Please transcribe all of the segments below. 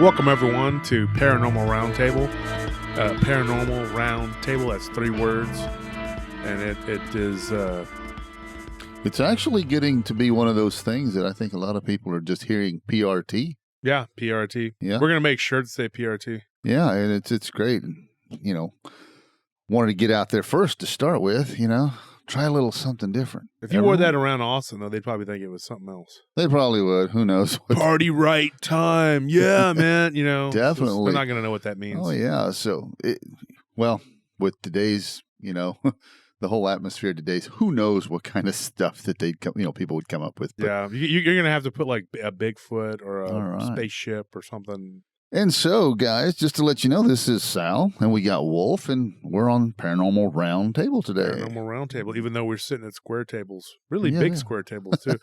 Welcome, everyone, to Paranormal Round Table. Paranormal Round Table, that's 3 words. And it is... It's actually getting to be one of those things that I think a lot of people are just hearing PRT. Yeah, PRT. Yeah. We're going to make sure to say PRT. Yeah, and it's great. You know, wanted to get out there first to start with, you know, try a little something different. If you wore that around Austin, though, they'd probably think it was something else. They probably would. Who knows? Party right time. Yeah, man. You know, Definitely. They're not going to know what that means. Oh, yeah. So, with today's, you know, the whole atmosphere today's, who knows what kind of stuff that people would come up with. But, yeah, you're going to have to put like a Bigfoot or a spaceship or something. And so, guys, just to let you know, this is Sal, and we got Wolf, and we're on Paranormal Round Table today. Paranormal Round Table, even though we're sitting at square tables. Really big square tables, too.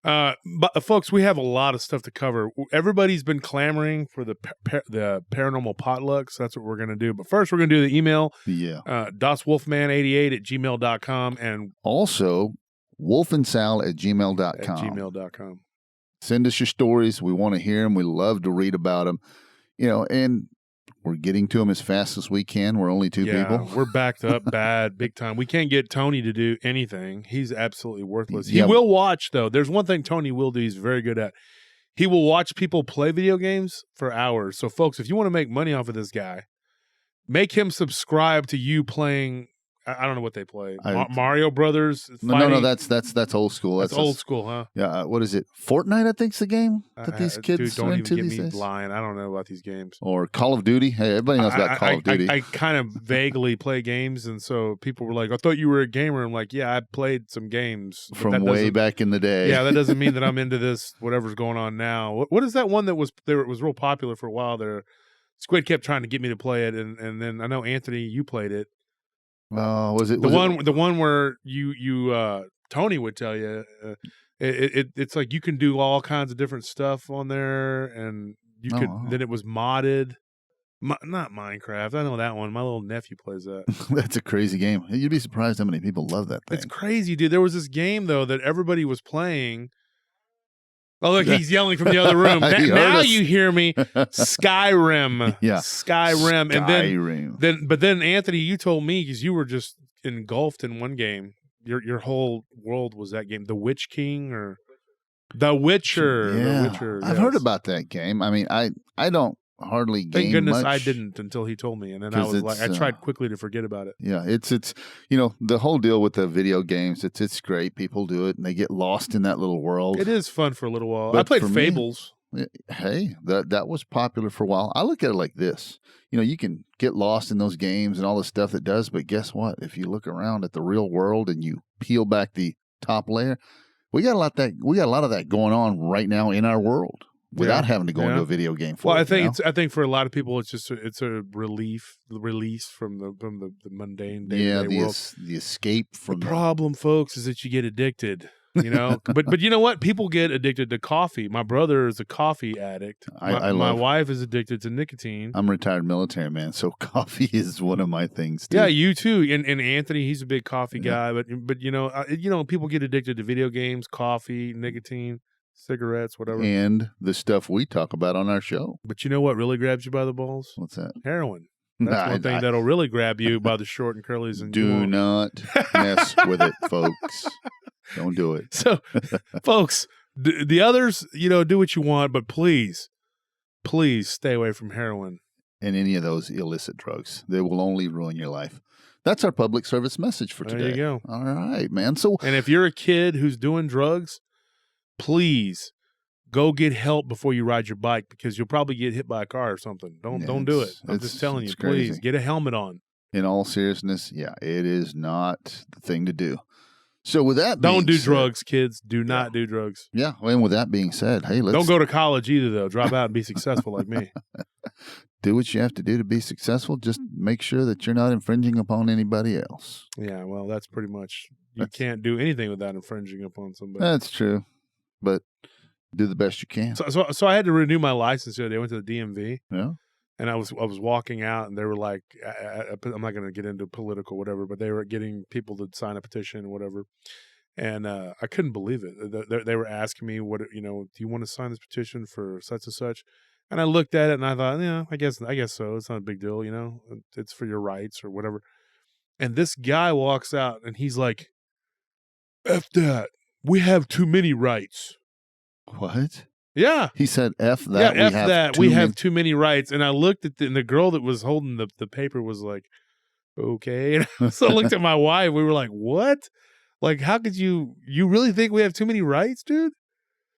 But, folks, we have a lot of stuff to cover. Everybody's been clamoring for the Paranormal Potluck, so that's what we're going to do. But first, we're going to do the email. Yeah. DasWolfman88@gmail.com. And also, wolfandsal@gmail.com. gmail.com. Send us your stories. We want to hear them. We love to read about them. You know, and we're getting to them as fast as we can. We're only two people. We're backed up bad, big time. We can't get Tony to do anything. He's absolutely worthless. He will watch, though. There's one thing Tony will do he's very good at. He will watch people play video games for hours. So, folks, if you want to make money off of this guy, make him subscribe to you playing. I don't know what they play. Mario Brothers. No, that's old school. That's old school, huh? Yeah. What is it? Fortnite, I think's the game that these kids don't are into even these get me days. blind. I don't know about these games. Or Call of Duty. Hey, everybody knows about Call of Duty. I kind of vaguely play games, and so people were like, "I thought you were a gamer." I'm like, "Yeah, I played some games from way back in the day." Yeah, that doesn't mean that I'm into this. Whatever's going on now. What is that one that was there? It was real popular for a while there. Squid kept trying to get me to play it, and then I know Anthony, you played it. Was it the one where you Tony would tell you it's like you can do all kinds of different stuff on there, and you could then it was modded. Not Minecraft. I know that one. My little nephew plays that. That's a crazy game. You'd be surprised how many people love that thing. It's crazy, dude. There was this game though that everybody was playing. Oh, look, he's yelling from the other room. Now you hear me. Skyrim. Yeah. Skyrim. And then Anthony, you told me, because you were just engulfed in one game. Your whole world was that game. The Witch King or The Witcher. Yeah. The Witcher. I've heard about that game. I mean, I don't hardly game Thank goodness much. I didn't until he told me, and then I was like, I tried quickly to forget about it. Yeah, it's the whole deal with the video games. It's great. People do it, and they get lost in that little world. It is fun for a little while. But I played Fables. Hey, that was popular for a while. I look at it like this. You know, you can get lost in those games and all the stuff that does, but guess what? If you look around at the real world and you peel back the top layer, we got a lot of that going on right now in our world. Without having to go into a video game for I think for a lot of people it's a release from the mundane day-to-day world. The escape from the problem, folks, is that you get addicted. You know, but you know what? People get addicted to coffee. My brother is a coffee addict. My wife is addicted to nicotine. I'm a retired military man, so coffee is one of my things too. Yeah, you too. And Anthony, he's a big coffee guy. But you know, people get addicted to video games, coffee, nicotine, cigarettes, whatever. And the stuff we talk about on our show. But you know what really grabs you by the balls? What's that? Heroin. That's one thing that'll really grab you by the short and curlies. And do not mess with it, folks. Don't do it. So, folks, the others, do what you want, but please stay away from heroin. And any of those illicit drugs. They will only ruin your life. That's our public service message for today. There you go. All right, man. And if you're a kid who's doing drugs, please go get help before you ride your bike, because you'll probably get hit by a car or something. Don't do it. I'm just telling you, please get a helmet on. In all seriousness, yeah, it is not the thing to do. So with that don't do drugs, kids. Do not do drugs. Yeah, and with that being said, hey, don't go to college either, though. Drop out and be successful like me. Do what you have to do to be successful. Just make sure that you're not infringing upon anybody else. Yeah, well, that's pretty much. You can't do anything without infringing upon somebody. That's true, but do the best you can. So I had to renew my license the other day. I went to the DMV. Yeah. And I was walking out, and they were like, I'm not going to get into political whatever, but they were getting people to sign a petition or whatever. And I couldn't believe it. They were asking me, do you want to sign this petition for such and such? And I looked at it and I thought, yeah, I guess so. It's not a big deal, It's for your rights or whatever. And this guy walks out and he's like, F that. We have too many rights. What? Yeah. He said, F that. Yeah, F that. We have too many rights. And I looked at and the girl that was holding the paper was like, okay. And so I looked at my wife. We were like, what? Like, how could you really think we have too many rights, dude?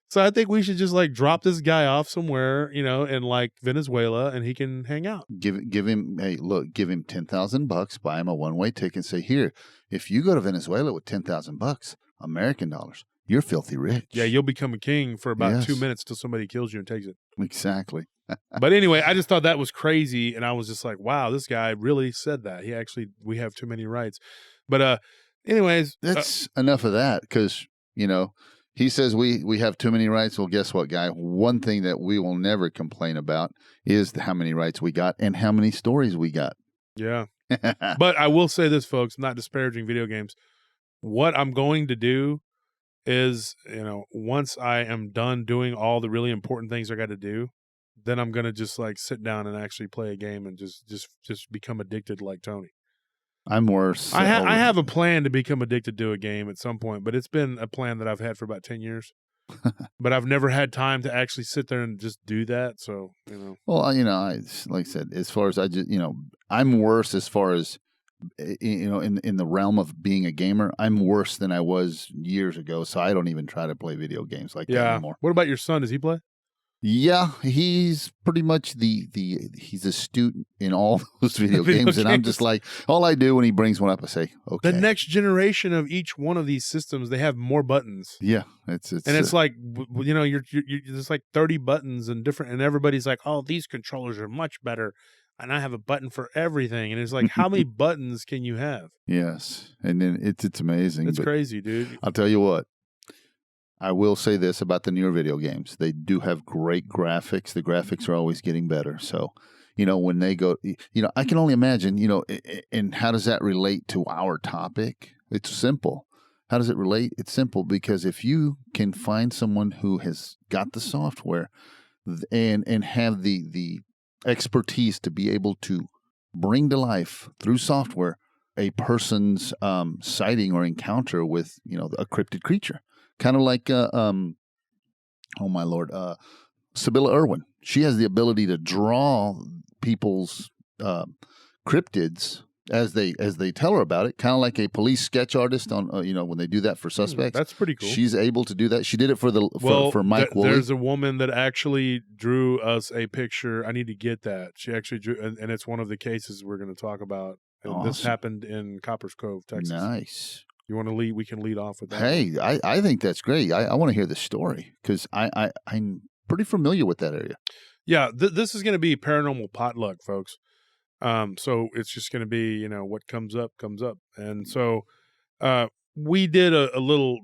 So I think we should just like drop this guy off somewhere, in like Venezuela, and he can hang out. Give him, hey, look, give him $10,000, buy him a one-way ticket, and say, here, if you go to Venezuela with $10,000 American dollars, you're filthy rich. Yeah, you'll become a king for about 2 minutes till somebody kills you and takes it. Exactly. But anyway, I just thought that was crazy, and I was just like, wow, this guy really said that. We have too many rights. But anyways, that's enough of that, because he says we have too many rights. Well, guess what, guy? One thing that we will never complain about is how many rights we got and how many stories we got. Yeah. But I will say this, folks, I'm not disparaging video games. What I'm going to do is, once I am done doing all the really important things I got to do, then I'm going to just like sit down and actually play a game and just become addicted like Tony. I'm worse. I have a plan to become addicted to a game at some point, but it's been a plan that I've had for about 10 years. But I've never had time to actually sit there and just do that. So, Well, I like I said, as far as I'm worse as far as, in the realm of being a gamer, I'm worse than I was years ago. So I don't even try to play video games like that anymore. What about your son? Does he play? Yeah, he's pretty much he's astute in all those video games, and I'm just like, all I do when he brings one up, I say, okay. The next generation of each one of these systems, they have more buttons. Yeah, it's like, you're there's like 30 buttons and different, and everybody's like, oh, these controllers are much better, and I have a button for everything, and it's like, how many buttons can you have? Yes, and then it's amazing. It's crazy, dude. I'll tell you what. I will say this about the newer video games. They do have great graphics. The graphics are always getting better. So, when they go, I can only imagine, and how does that relate to our topic? It's simple. How does it relate? It's simple because if you can find someone who has got the software and have the expertise to be able to bring to life through software a person's sighting or encounter with, a cryptid creature. Kind of like, oh my Lord, Sibylla Irwin. She has the ability to draw people's cryptids as they tell her about it. Kind of like a police sketch artist on, when they do that for suspects. That's pretty cool. She's able to do that. She did it for for Mike Woolley. There's a woman that actually drew us a picture. I need to get that. She actually drew, and it's one of the cases we're going to talk about. And awesome. This happened in Coppers Cove, Texas. Nice. You want to lead? We can lead off with that. Hey, I think that's great. I want to hear the story because I'm pretty familiar with that area. Yeah, this is going to be paranormal potluck, folks. So it's just going to be, what comes up, comes up. And so we did a little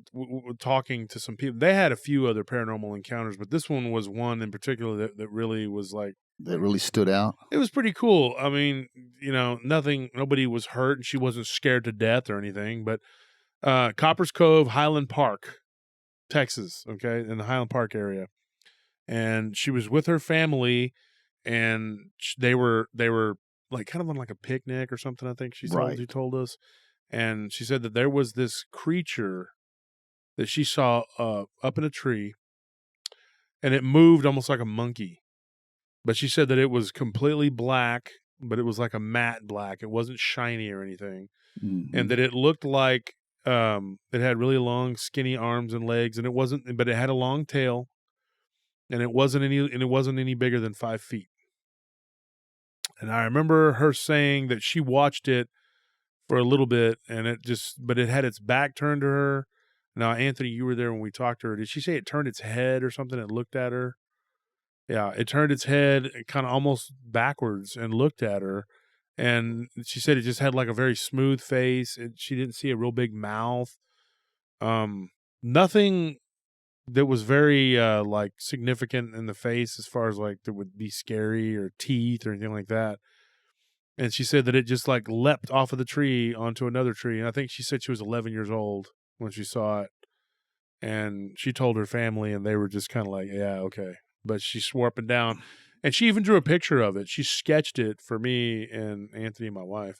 talking to some people. They had a few other paranormal encounters, but this one was one in particular that really was like, that really stood out. It was pretty cool. I mean, nobody was hurt and she wasn't scared to death or anything, but Coppers Cove, Highland Park, Texas, okay, in the Highland Park area. And she was with her family, and they were like kind of on like a picnic or something, I think she told us. And she said that there was this creature that she saw up in a tree, and it moved almost like a monkey. But she said that it was completely black, but it was like a matte black. It wasn't shiny or anything. Mm-hmm. And that it looked like it had really long, skinny arms and legs, and but it had a long tail, and it wasn't any bigger than 5 feet. And I remember her saying that she watched it for a little bit, and but it had its back turned to her. Now, Anthony, you were there when we talked to her. Did she say it turned its head or something and looked at her? Yeah, it turned its head kind of almost backwards and looked at her. And she said it just had like a very smooth face. She didn't see a real big mouth. Nothing that was very like significant in the face as far as like that would be scary or teeth or anything like that. And she said that it just like leapt off of the tree onto another tree. And I think she said she was 11 years old when she saw it. And she told her family, and they were just kind of like, yeah, okay. But she swore up and down. And she even drew a picture of it. She sketched it for me and Anthony, my wife.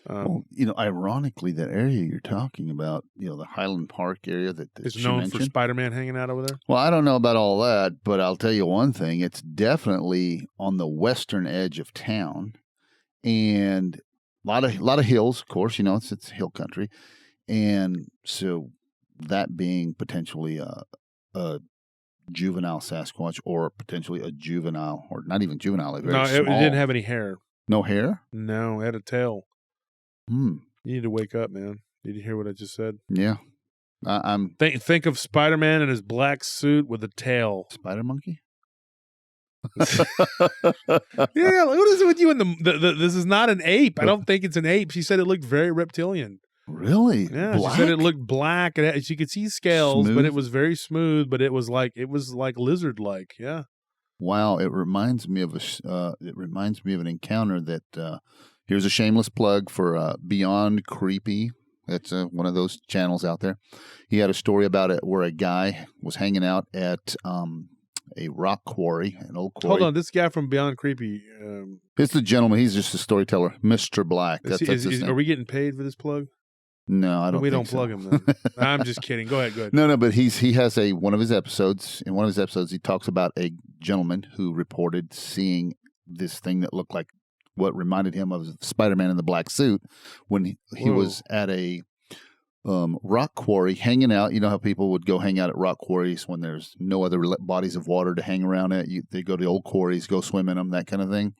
Well, ironically, that area you're talking about, the Highland Park area that is known for Spider-Man hanging out over there. Well, I don't know about all that, but I'll tell you one thing. It's definitely on the western edge of town, and a lot of hills, of course. It's hill country, and so that being potentially a juvenile Sasquatch, or potentially a juvenile, or not even juvenile. It didn't have any hair. No hair? No, it had a tail. You need to wake up, man. Did you hear what I just said? Yeah. I'm think of Spider-Man in his black suit with a tail. Spider monkey? Yeah, what is it with you and this is not an ape. I don't think it's an ape. She said it looked very reptilian. Really? Yeah, black? She said it looked black. She could see scales, but it was very smooth. But it was like lizard-like. Yeah. Wow, it reminds me of an encounter that. Here's a shameless plug for Beyond Creepy. That's one of those channels out there. He had a story about it where a guy was hanging out at a rock quarry, an old quarry. Hold on, this guy from Beyond Creepy. It's the gentleman. He's just a storyteller, Mr. Black. Are we getting paid for this plug? No, I don't. We don't plug him. Then. I'm just kidding. Go ahead. No, but he has one of his episodes. In one of his episodes, he talks about a gentleman who reported seeing this thing that looked like what reminded him of Spider-Man in the black suit when he was at a rock quarry hanging out. You know how people would go hang out at rock quarries when there's no other bodies of water to hang around at. They go to old quarries, go swim in them, that kind of thing.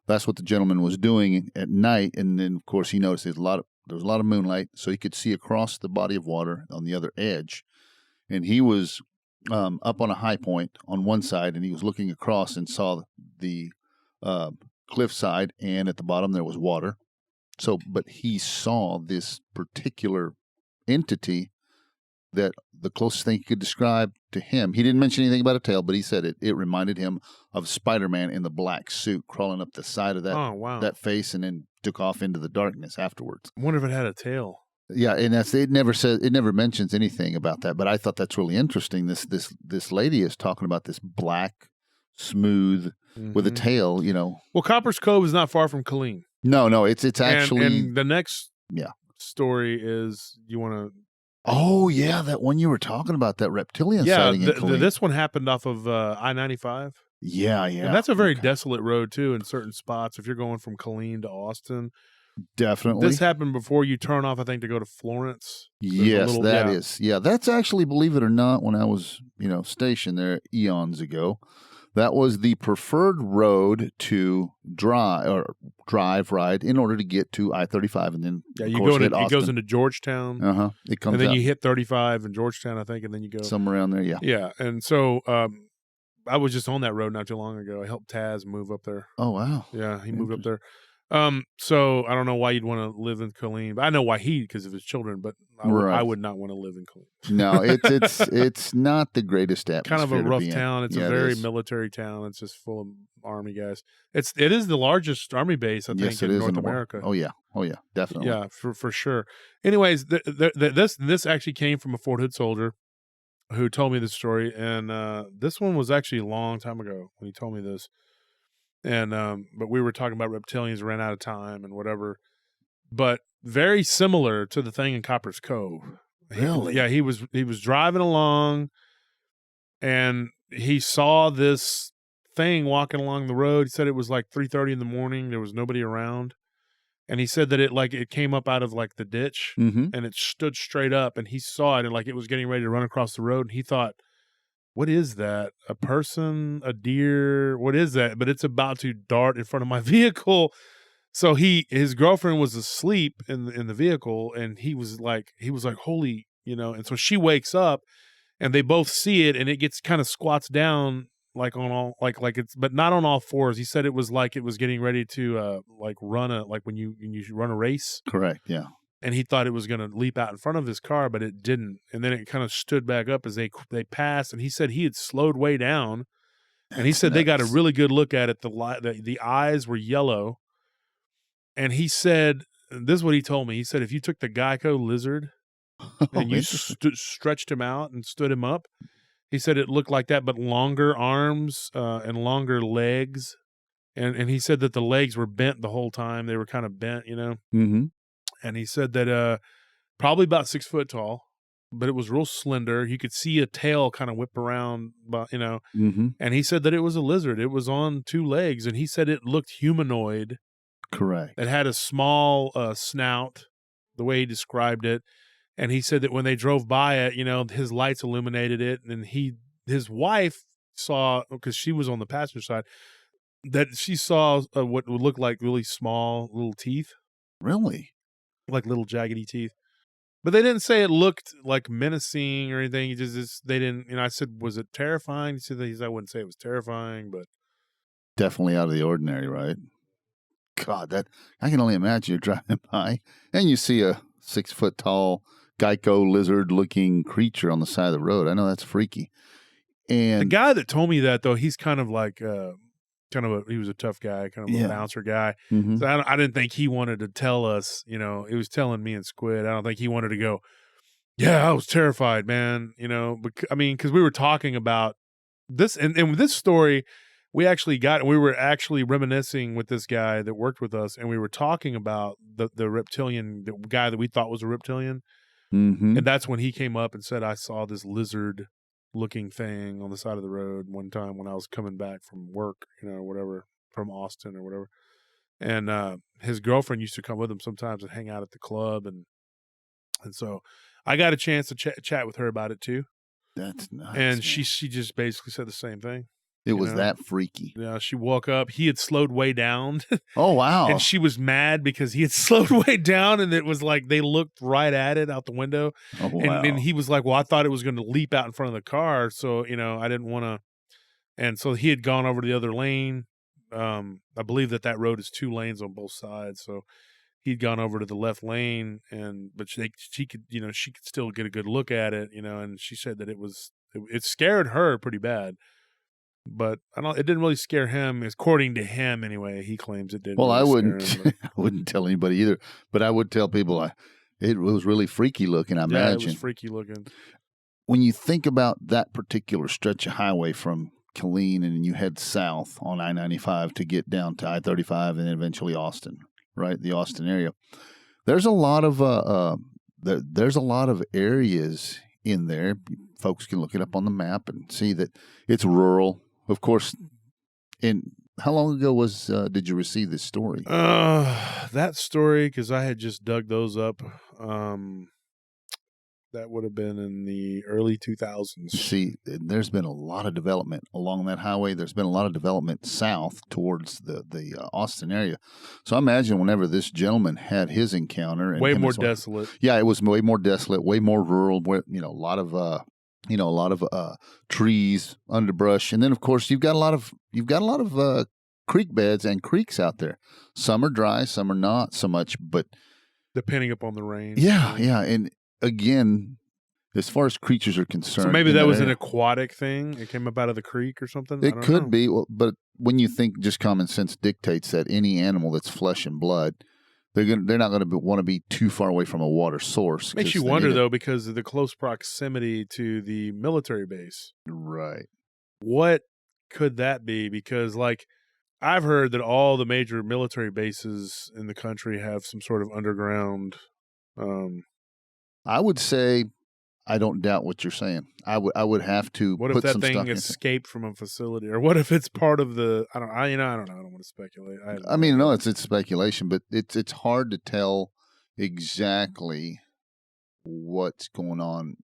That's what the gentleman was doing at night. And then, of course, he noticed there was a lot of moonlight, so he could see across the body of water on the other edge. And he was up on a high point on one side, and he was looking across and saw the cliffside, and at the bottom there was water. So, but he saw this particular entity that the closest thing he could describe to him. He didn't mention anything about a tail, but he said it reminded him of Spider-Man in the black suit crawling up the side of that face, and then took off into the darkness afterwards. I wonder if it had a tail. Yeah, and it never mentions anything about that. But I thought that's really interesting. This lady is talking about this black, smooth with a tail. Well, Copper's Cove is not far from Killeen. No, it's actually. And the next story is you want to. Oh yeah, that one you were talking about, that reptilian sighting in Killeen. This one happened off of I-95. Yeah. And that's a very desolate road too in certain spots. If you're going from Killeen to Austin. Definitely. This happened before you turn off, I think, to go to Florence. Yes, that is. Yeah, that's actually, believe it or not, when I was, stationed there eons ago, that was the preferred road to ride in order to get to I-35, and then it goes into Georgetown. It comes, and then out. You hit 35 in Georgetown, I think, and then you go somewhere around there. Yeah. And so I was just on that road not too long ago. I helped Taz move up there. Oh wow! Yeah, he moved up there. So I don't know why you'd want to live in Killeen, but I know why because of his children, but I would not want to live in Killeen. No, it's not the greatest atmosphere. Kind of a rough town. It's a very military town. It's just full of army guys. It is the largest army base, I think, in North America. Oh yeah, definitely. Yeah, for sure. Anyways, this actually came from a Fort Hood soldier who told me this story, and this one was actually a long time ago when he told me this. And but we were talking about reptilians ran out of time and whatever, but very similar to the thing in Copper's Cove. Really? He was driving along, and he saw this thing walking along the road. He said it was like 3:30 in the morning. There was nobody around, and he said that it came up out of like the ditch, and it stood straight up, and he saw it, and like it was getting ready to run across the road, and he thought, what is that? A person? A deer? What is that? But it's about to dart in front of my vehicle. So his girlfriend was asleep in the vehicle, and he was like, holy, and so she wakes up, and they both see it, and it gets kind of squats down like on all like it's, but not on all fours. He said it was like it was getting ready to run when you run a race. Correct. Yeah. And he thought it was going to leap out in front of his car, but it didn't. And then it kind of stood back up as they passed. And he said he had slowed way down. And he said they got a really good look at it. The eyes were yellow. And he said, this is what he told me. He said, if you took the Geico lizard and you stretched him out and stood him up, He said it looked like that, but longer arms and longer legs. And he said that the legs were bent the whole time. They were kind of bent, Mm-hmm. And he said that probably about 6 foot tall, but it was real slender. You could see a tail kind of whip around, Mm-hmm. And he said that it was a lizard. It was on 2 legs, and he said it looked humanoid. Correct. It had a small snout, the way he described it. And he said that when they drove by it, his lights illuminated it. And his wife saw, because she was on the passenger side, that she saw what would look like really small little teeth. Really? Like little jaggedy teeth. But they didn't say it looked like menacing or anything. They didn't, I said, was it terrifying? He said, I wouldn't say it was terrifying, but. Definitely out of the ordinary, right? God, I can only imagine you're driving by and you see a 6 foot tall Geico lizard looking creature on the side of the road. I know that's freaky. And the guy that told me that, though, he's kind of like, he was a tough guy, kind of a bouncer guy. Mm-hmm. So I didn't think he wanted to tell us, he was telling me and Squid. I don't think he wanted to go, yeah, I was terrified, man. Because we were talking about this and this story. We were actually reminiscing with this guy that worked with us, and we were talking about the reptilian, the guy that we thought was a reptilian. Mm-hmm. And that's when he came up and said, I saw this lizard-looking thing on the side of the road one time when I was coming back from work, whatever, from Austin or whatever. And his girlfriend used to come with him sometimes and hang out at the club. And so I got a chance to chat with her about it too. That's nice. And man. she just basically said the same thing. It was that freaky. Yeah, she woke up. He had slowed way down. Oh, wow. And she was mad because he had slowed way down, and it was like they looked right at it out the window. Oh, wow. And he was like, well, I thought it was going to leap out in front of the car, so, I didn't want to. And so he had gone over to the other lane. I believe that road is 2 lanes on both sides, so he'd gone over to the left lane, but she could still get a good look at it, and she said that it scared her pretty bad. But it didn't really scare him, according to him anyway. He claims it didn't. Well, really I wouldn't. scare him, I wouldn't tell anybody either. But I would tell people it was really freaky looking. I imagine it was freaky looking. When you think about that particular stretch of highway from Killeen and you head south on I-95 to get down to I-35 and then eventually Austin, right? The Austin area. There's a lot of areas in there. Folks can look it up on the map and see that it's rural. Of course, how long ago did you receive this story? That story, because I had just dug those up. That would have been in the early 2000s. See, there's been a lot of development along that highway. There's been a lot of development south towards the Austin area. So I imagine whenever this gentleman had his encounter, way more desolate. Yeah, it was way more desolate, way more rural. A lot of trees, underbrush, and then of course you've got a lot of creek beds and creeks out there. Some are dry, some are not so much, but depending upon the rain. Yeah, and again, as far as creatures are concerned, so maybe that was an aquatic thing. It came up out of the creek or something. It could be, but when you think, just common sense dictates that any animal that's flesh and blood, they're not going to want to be too far away from a water source. Makes you wonder, though, because of the close proximity to the military base. Right. What could that be? Because, I've heard that all the major military bases in the country have some sort of underground. I would say, I don't doubt what you're saying. I would have to. What if that thing escaped from a facility, or what if it's part of the? I don't know. I don't want to speculate. No, it's speculation, but it's hard to tell exactly what's going on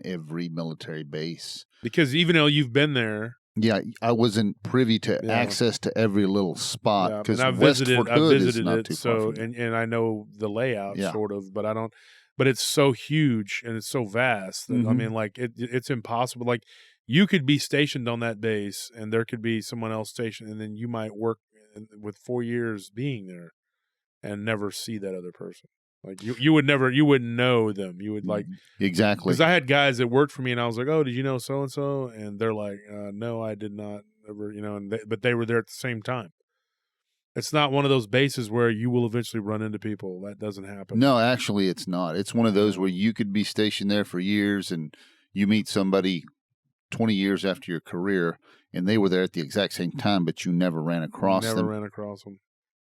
every military base, because even though you've been there. Yeah, I wasn't privy to access to every little spot because I've visited it. So and I know the layout sort of, but I don't. But it's so huge and it's so vast that, I mean, it's impossible. Like, you could be stationed on that base and there could be someone else stationed, and then you might work with 4 years being there and never see that other person. Like, you wouldn't know them. You would exactly. Because I had guys that worked for me and I was like, oh, did you know so-and-so? And they're like, no, I did not ever, but they were there at the same time. It's not one of those bases where you will eventually run into people. That doesn't happen. No, actually, it's not. It's one of those where you could be stationed there for years and you meet somebody 20 years after your career, and they were there at the exact same time, but you never ran across them. Never ran across them.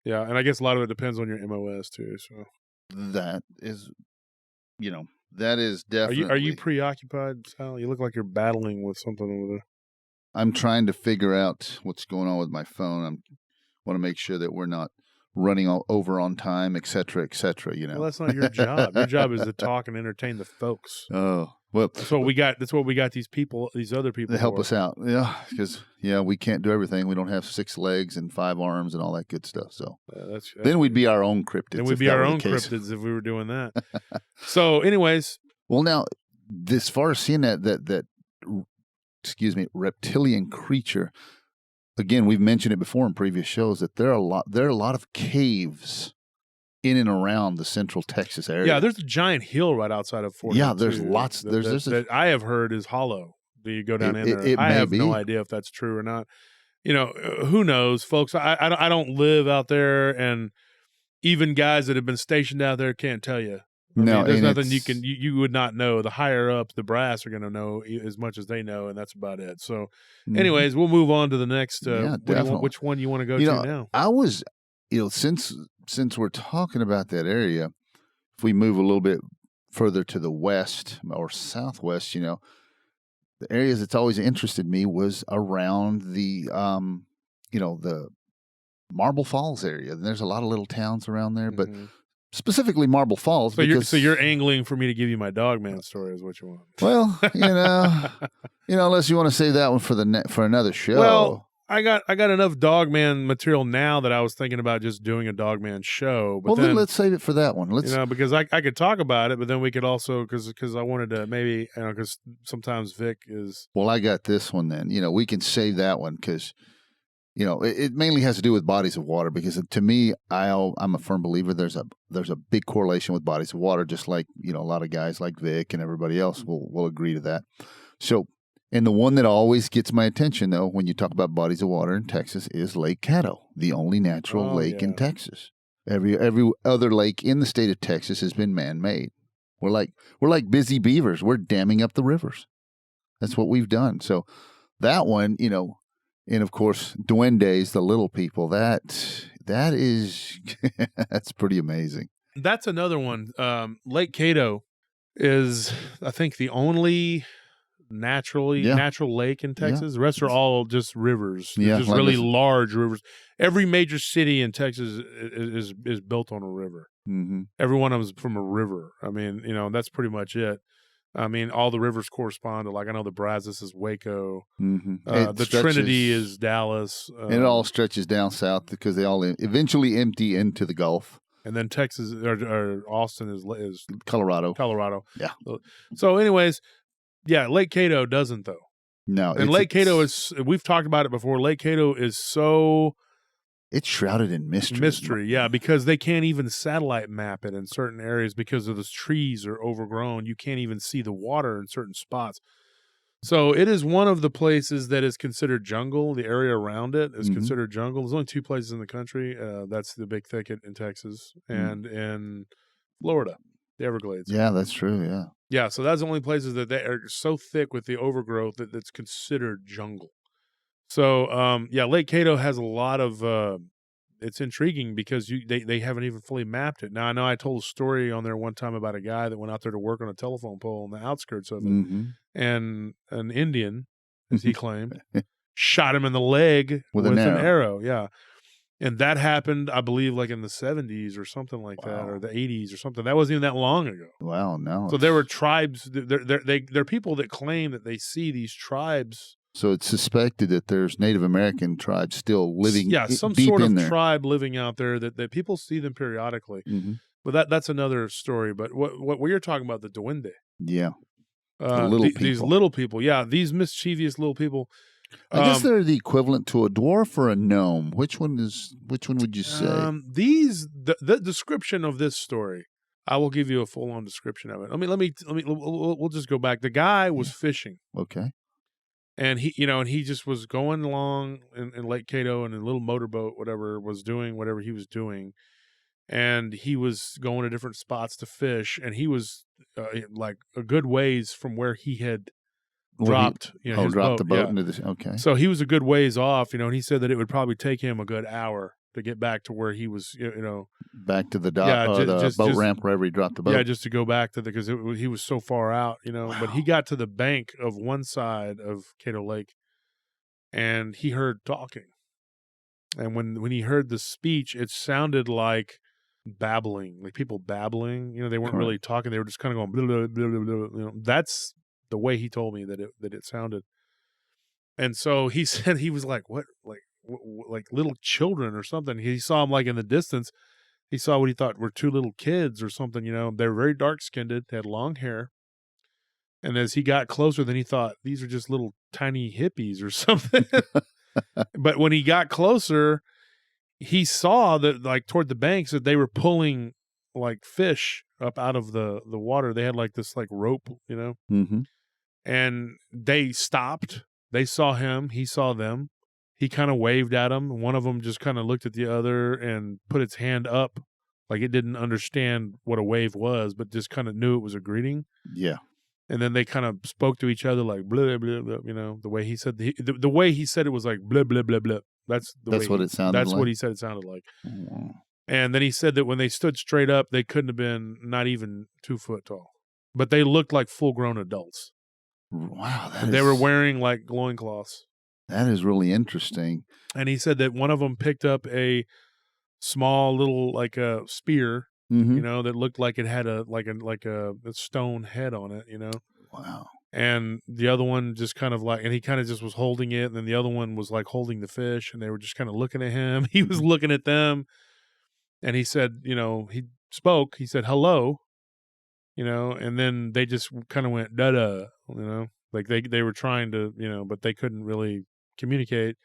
Yeah, and I guess a lot of it depends on your MOS too. So that is, that is definitely. Are you preoccupied, Sal? You look like you're battling with something over there. I'm trying to figure out what's going on with my phone. I want to make sure that we're not running all over on time, et cetera, Well, that's not your job. Your job is to talk and entertain the folks. Oh, well, that's what we got. That's what we got. These other people to help us out. Yeah, because we can't do everything. We don't have 6 legs and 5 arms and all that good stuff. So that's then we'd be our own cryptids. Then we'd be our own cryptids if we were doing that. So, anyways, well, now as far as seeing that reptilian creature. Again, we've mentioned it before in previous shows that there are a lot of caves in and around the central Texas area. Yeah, there's a giant hill right outside of Fort. Yeah, there's lots. That I have heard is hollow. Do you go down in there? I have no idea if that's true or not. Who knows, folks? I don't live out there, and even guys that have been stationed out there can't tell you. There's nothing you would not know. The higher up, the brass are going to know as much as they know, and that's about it. So, anyways, we'll move on to the next. Which one you want to go to now? I was, since we're talking about that area, if we move a little bit further to the west or southwest, the areas that's always interested me was around the, the Marble Falls area. And there's a lot of little towns around there, but specifically Marble Falls. So you're angling for me to give you my Dogman story is what you want. Well, unless you want to save that one for another show. Well, I got enough Dogman material now that I was thinking about just doing a Dogman show. But then let's save it for that one. Because I could talk about it, but then we could also because I wanted to maybe because sometimes Vic is. Well, I got this one then. We can save that one because. It mainly has to do with bodies of water because to me, I'm a firm believer there's a big correlation with bodies of water, just like, a lot of guys like Vic and everybody else will agree to that. So, and the one that always gets my attention, though, when you talk about bodies of water in Texas is Lake Caddo, the only natural lake in Texas. Every other lake in the state of Texas has been man-made. We're like busy beavers. We're damming up the rivers. That's what we've done. So that one, and of course, duendes, the little people, that is, that's pretty amazing. That's another one. Lake Caddo is, I think, the only natural lake in Texas. Yeah. The rest are all just rivers. Just like really large rivers. Every major city in Texas is built on a river. Mm-hmm. Every one of them is from a river. I mean, that's pretty much it. I mean, all the rivers correspond to, like, I know the Brazos is Waco. Mm-hmm. The Trinity is Dallas. And it all stretches down south because they all eventually empty into the Gulf. And then Texas, or Austin is Colorado. Yeah. So anyways, Lake Caddo doesn't, though. No. And Lake Caddo is, we've talked about it before, Lake Caddo is so... It's shrouded in mystery. Yeah, because they can't even satellite map it in certain areas because of the trees are overgrown. You can't even see the water in certain spots. So it is one of the places that is considered jungle. The area around it is considered jungle. There's only 2 places in the country. That's the Big Thicket in Texas and in Florida, the Everglades. Yeah, that's true, yeah. Yeah, so that's the only places that they are so thick with the overgrowth that's considered jungle. So, Lake Caddo has a lot of, it's intriguing because they haven't even fully mapped it. Now, I know I told a story on there one time about a guy that went out there to work on a telephone pole on the outskirts of it, and an Indian, as he claimed, shot him in the leg with an arrow. Yeah. And that happened, I believe, like in the 70s or something like that, or the 80s or something. That wasn't even that long ago. Wow, no. So there were tribes, there are people that claim that they see these tribes. So it's suspected that there's Native American tribes still living some deep sort of in there. tribe living out there that people see them periodically. Mm-hmm. But that's another story. But what you're talking about, the duende. Yeah. These little people. Yeah, these mischievous little people. I guess they're the equivalent to a dwarf or a gnome. Which one would you say? The description of this story, I will give you a full-on description of it. We'll just go back. The guy was fishing. Okay. And he just was going along in Lake Caddo in a little motorboat, whatever he was doing. And he was going to different spots to fish. And he was like a good ways from where he had dropped, his dropped the boat yeah. into the, okay. So he was a good ways off, and he said that it would probably take him a good hour to get back to where he was, back to the dock, the boat ramp wherever he dropped the boat. Yeah, just to go back to because he was so far out, Wow. But he got to the bank of one side of Cato Lake, and he heard talking. And when he heard the speech, it sounded like babbling, like people babbling. They weren't really talking; they were just kind of going blah, blah, blah, blah, blah. That's the way he told me that it sounded. And so he said he was like, what, like little children or something. He saw them like in the distance. He saw what he thought were two little kids or something. They were very dark skinned, had long hair. And as he got closer, then he thought these are just little tiny hippies or something. But when he got closer, he saw that like toward the banks that they were pulling like fish up out of the water. They had like this like rope, Mm-hmm. And they stopped. They saw him. He saw them. He kind of waved at them. One of them just kind of looked at the other and put its hand up like it didn't understand what a wave was, but just kind of knew it was a greeting. Yeah. And then they kind of spoke to each other like blah, blah, blah, the way he said the way he said it was like blah, blah, blah, blah. That's what it sounded like. That's what he said it sounded like. Oh. And then he said that when they stood straight up, they couldn't have been not even 2 foot tall, but they looked like full grown adults. Wow. They were wearing like loincloths. That is really interesting. And he said that one of them picked up a small little like a spear, that looked like it had a stone head on it, Wow. And the other one just kind of like, and he kind of just was holding it, and then the other one was like holding the fish, and they were just kind of looking at him. He was looking at them, and he said, he spoke. He said hello, and then they just kind of went da da, like they were trying to, but they couldn't really communicate.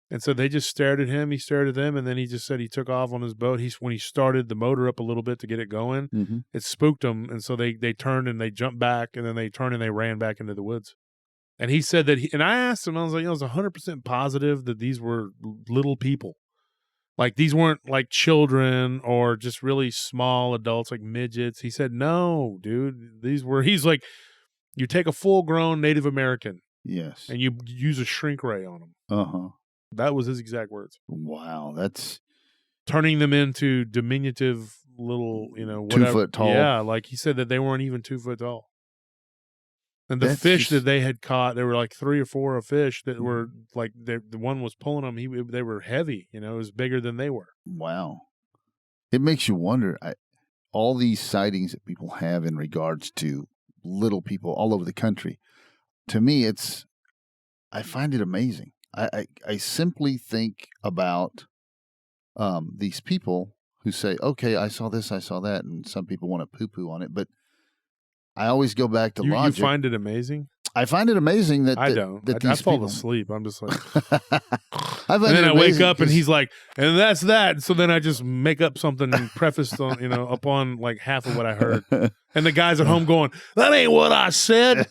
And so they just stared at him. He stared at them, and then he just said he took off on his boat. When he started the motor up a little bit to get it going, it spooked them, and so they turned and they jumped back, and then they turned and they ran back into the woods. And he said that, and I asked him, I was like, I was 100% positive that these were little people. Like these weren't like children or just really small adults, like midgets. He said, no, dude, he's like, you take a full-grown Native American. Yes. And you use a shrink ray on them. Uh-huh. That was his exact words. Wow, that's turning them into diminutive little, 2 foot tall. Yeah, like he said that they weren't even 2 foot tall. And the fish that they had caught, there were like 3 or 4 of fish that were like the one was pulling them. They were heavy, it was bigger than they were. Wow, it makes you wonder. All these sightings that people have in regards to little people all over the country. To me, I find it amazing. I simply think about these people who say, okay, I saw this, I saw that, and some people want to poo-poo on it, but I always go back to logic. You find it amazing? I find it amazing that I don't. That I fall asleep. I'm just like, and then I wake up and he's like, and that's that. So then I just make up something prefaced on, upon like half of what I heard. And the guys at home going, that ain't what I said.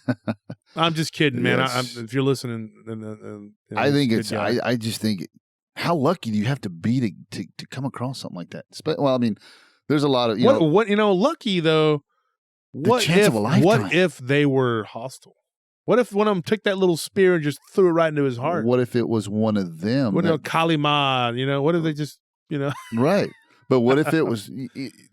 I'm just kidding, man. Yes. If you're listening, I think I just think, how lucky do you have to be to come across something like that? Well, I mean, there's a lot of lucky though. What if they were hostile? What if one of them took that little spear and just threw it right into his heart? What if it was one of them? What if Kalima? What if they just, Right. But what if it was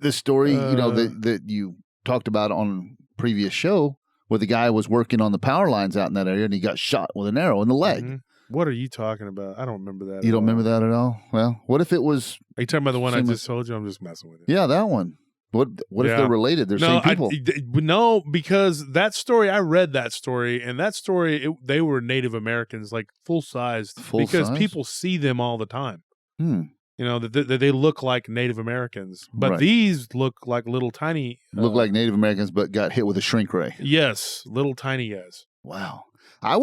the story, that you talked about on previous show, where the guy was working on the power lines out in that area and he got shot with an arrow in the leg? Mm-hmm. What are you talking about? I don't remember that. You don't remember that at all? Well, what if it was? Are you talking about the one I just told you? I'm just messing with you. Yeah, that one. What if they're related? They're same people. No, because that story, I read that story, and that story, they were Native Americans, like full-sized. Because people see them all the time. That they look like Native Americans. But these look like little tiny... look like Native Americans, but got hit with a shrink ray. Yes, little tiny guys. Wow. I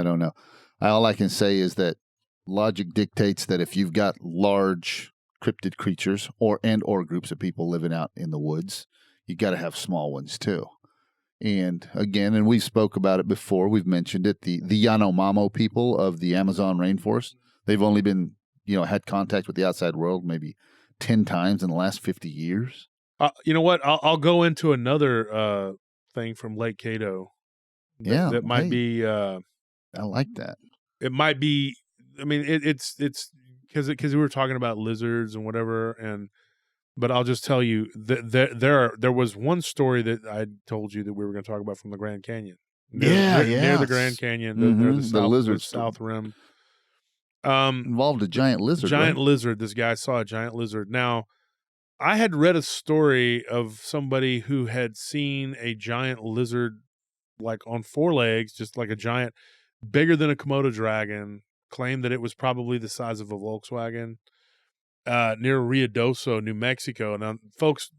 don't know. All I can say is that logic dictates that if you've got large cryptid creatures or groups of people living out in the woods, you got to have small ones too. And again, we spoke about it before, we've mentioned it, the Yanomamo people of the Amazon rainforest, they've only been, had contact with the outside world maybe 10 times in the last 50 years. You know what? I'll go into another thing from Lake Cato Yeah, might be. I like that. It might be. I mean, it's because we were talking about lizards and whatever, but I'll just tell you that there was one story that I told you that we were going to talk about from the Grand Canyon. Near the Grand Canyon, near the lizard south rim. Involved a giant lizard. Lizard. This guy saw a giant lizard. Now, I had read a story of somebody who had seen a giant lizard, like on four legs, just like a giant, bigger than a Komodo dragon. Claimed that it was probably the size of a Volkswagen. Near Ruidoso, New Mexico. Now, folks,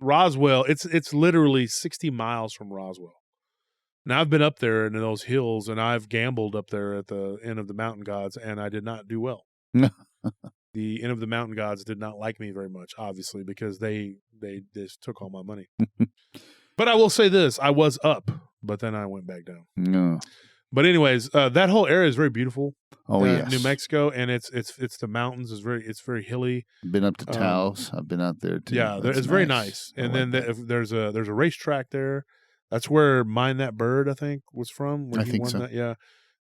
Roswell, it's literally 60 miles from Roswell. Now, I've been up there in those hills, and I've gambled up there at the Inn of the Mountain Gods, and I did not do well. The Inn of the Mountain Gods did not like me very much, obviously, because they just took all my money. But I will say this, I was up, but then I went back down. No. But anyways, that whole area is very beautiful. Oh yes, New Mexico, and it's the mountains. It's very hilly. Been up to Taos. I've been out there too. Yeah, it's very nice. And then there's a racetrack there. That's where Mine That Bird, I think, was from. I think so. That. Yeah,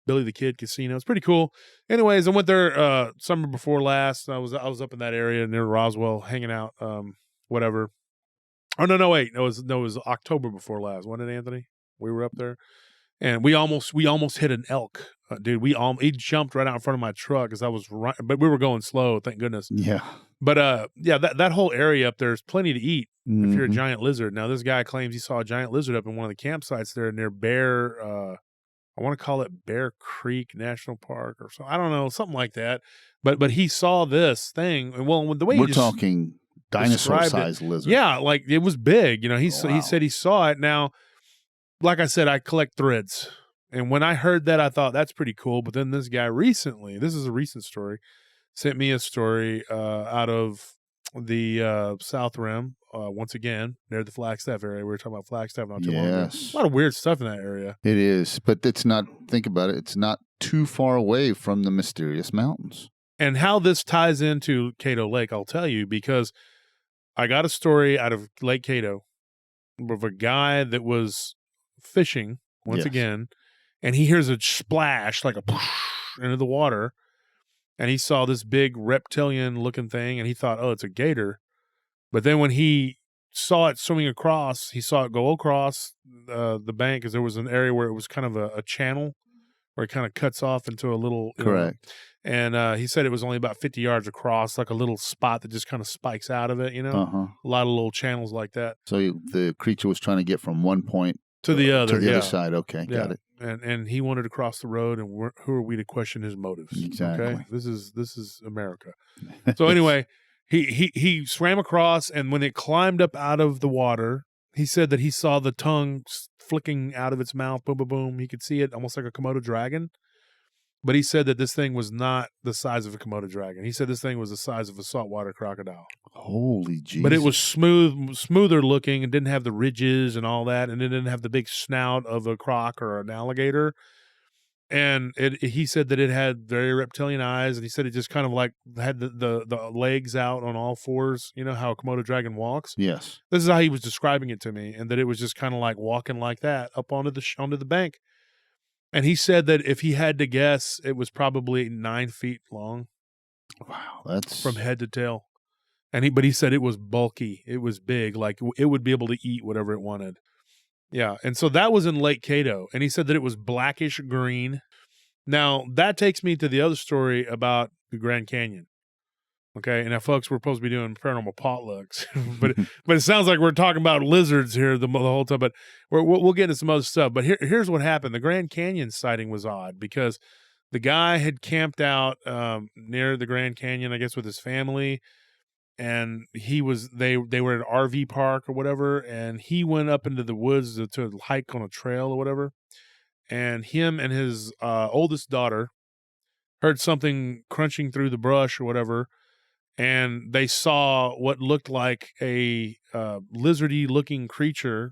Billy the Kid Casino. It's pretty cool. Anyways, I went there summer before last. I was up in that area near Roswell, hanging out. Whatever. Oh no, wait. It was October before last. Wasn't it, Anthony? We were up there. And we almost hit an elk, dude. He jumped right out in front of my truck because I was right, but we were going slow, thank goodness. Yeah. But that whole area up there is plenty to eat if you're a giant lizard. Now this guy claims he saw a giant lizard up in one of the campsites there near Bear. I want to call it Bear Creek National Park or something. I don't know, something like that. But he saw this thing. Well, the way we're talking dinosaur-sized lizard. Yeah, like it was big. He said he saw it. Now, like I said, I collect threads. And when I heard that, I thought that's pretty cool. But then this guy recently, this is a recent story, sent me a story out of the South Rim, once again, near the Flagstaff area. We were talking about Flagstaff not too long ago. A lot of weird stuff in that area. It is. But it's not, think about it, it's not too far away from the mysterious mountains. And how this ties into Cato Lake, I'll tell you, because I got a story out of Lake Cato of a guy that was fishing once again, and he hears a splash like a into the water, and he saw this big reptilian looking thing, and he thought, oh, it's a gator. But then when he saw it swimming across, he saw it go across the bank, because there was an area where it was kind of a channel where it kind of cuts off into a little correct. And he said it was only about 50 yards across, like a little spot that just kind of spikes out of it, a lot of little channels like that. So the creature was trying to get from one point to the other, other side. Okay, got it. And he wanted to cross the road, and who are we to question his motives? Exactly. Okay? This is America. So anyway, he swam across, and when it climbed up out of the water, he said that he saw the tongue flicking out of its mouth. Boom, boom, boom. He could see it almost like a Komodo dragon. But he said that this thing was not the size of a Komodo dragon. He said this thing was the size of a saltwater crocodile. Holy Jesus. But it was smoother looking, and didn't have the ridges and all that, and it didn't have the big snout of a croc or an alligator. And he said that it had very reptilian eyes, and he said it just kind of like had the legs out on all fours, how a Komodo dragon walks. Yes. This is how he was describing it to me, and that it was just kind of like walking like that up onto the bank. And he said that if he had to guess, it was probably 9 feet long. Wow, that's from head to tail. But he said it was bulky. It was big. Like it would be able to eat whatever it wanted. Yeah. And so that was in Lake Cato. And he said that it was blackish green. Now that takes me to the other story about the Grand Canyon. Okay. And now, folks, we're supposed to be doing paranormal potlucks, but it sounds like we're talking about lizards here the whole time. But we'll get into some other stuff. But here's what happened. The Grand Canyon sighting was odd because the guy had camped out near the Grand Canyon, I guess, with his family, and they were at an RV park or whatever, and he went up into the woods to hike on a trail or whatever, and him and his oldest daughter heard something crunching through the brush or whatever, and they saw what looked like a lizardy-looking creature.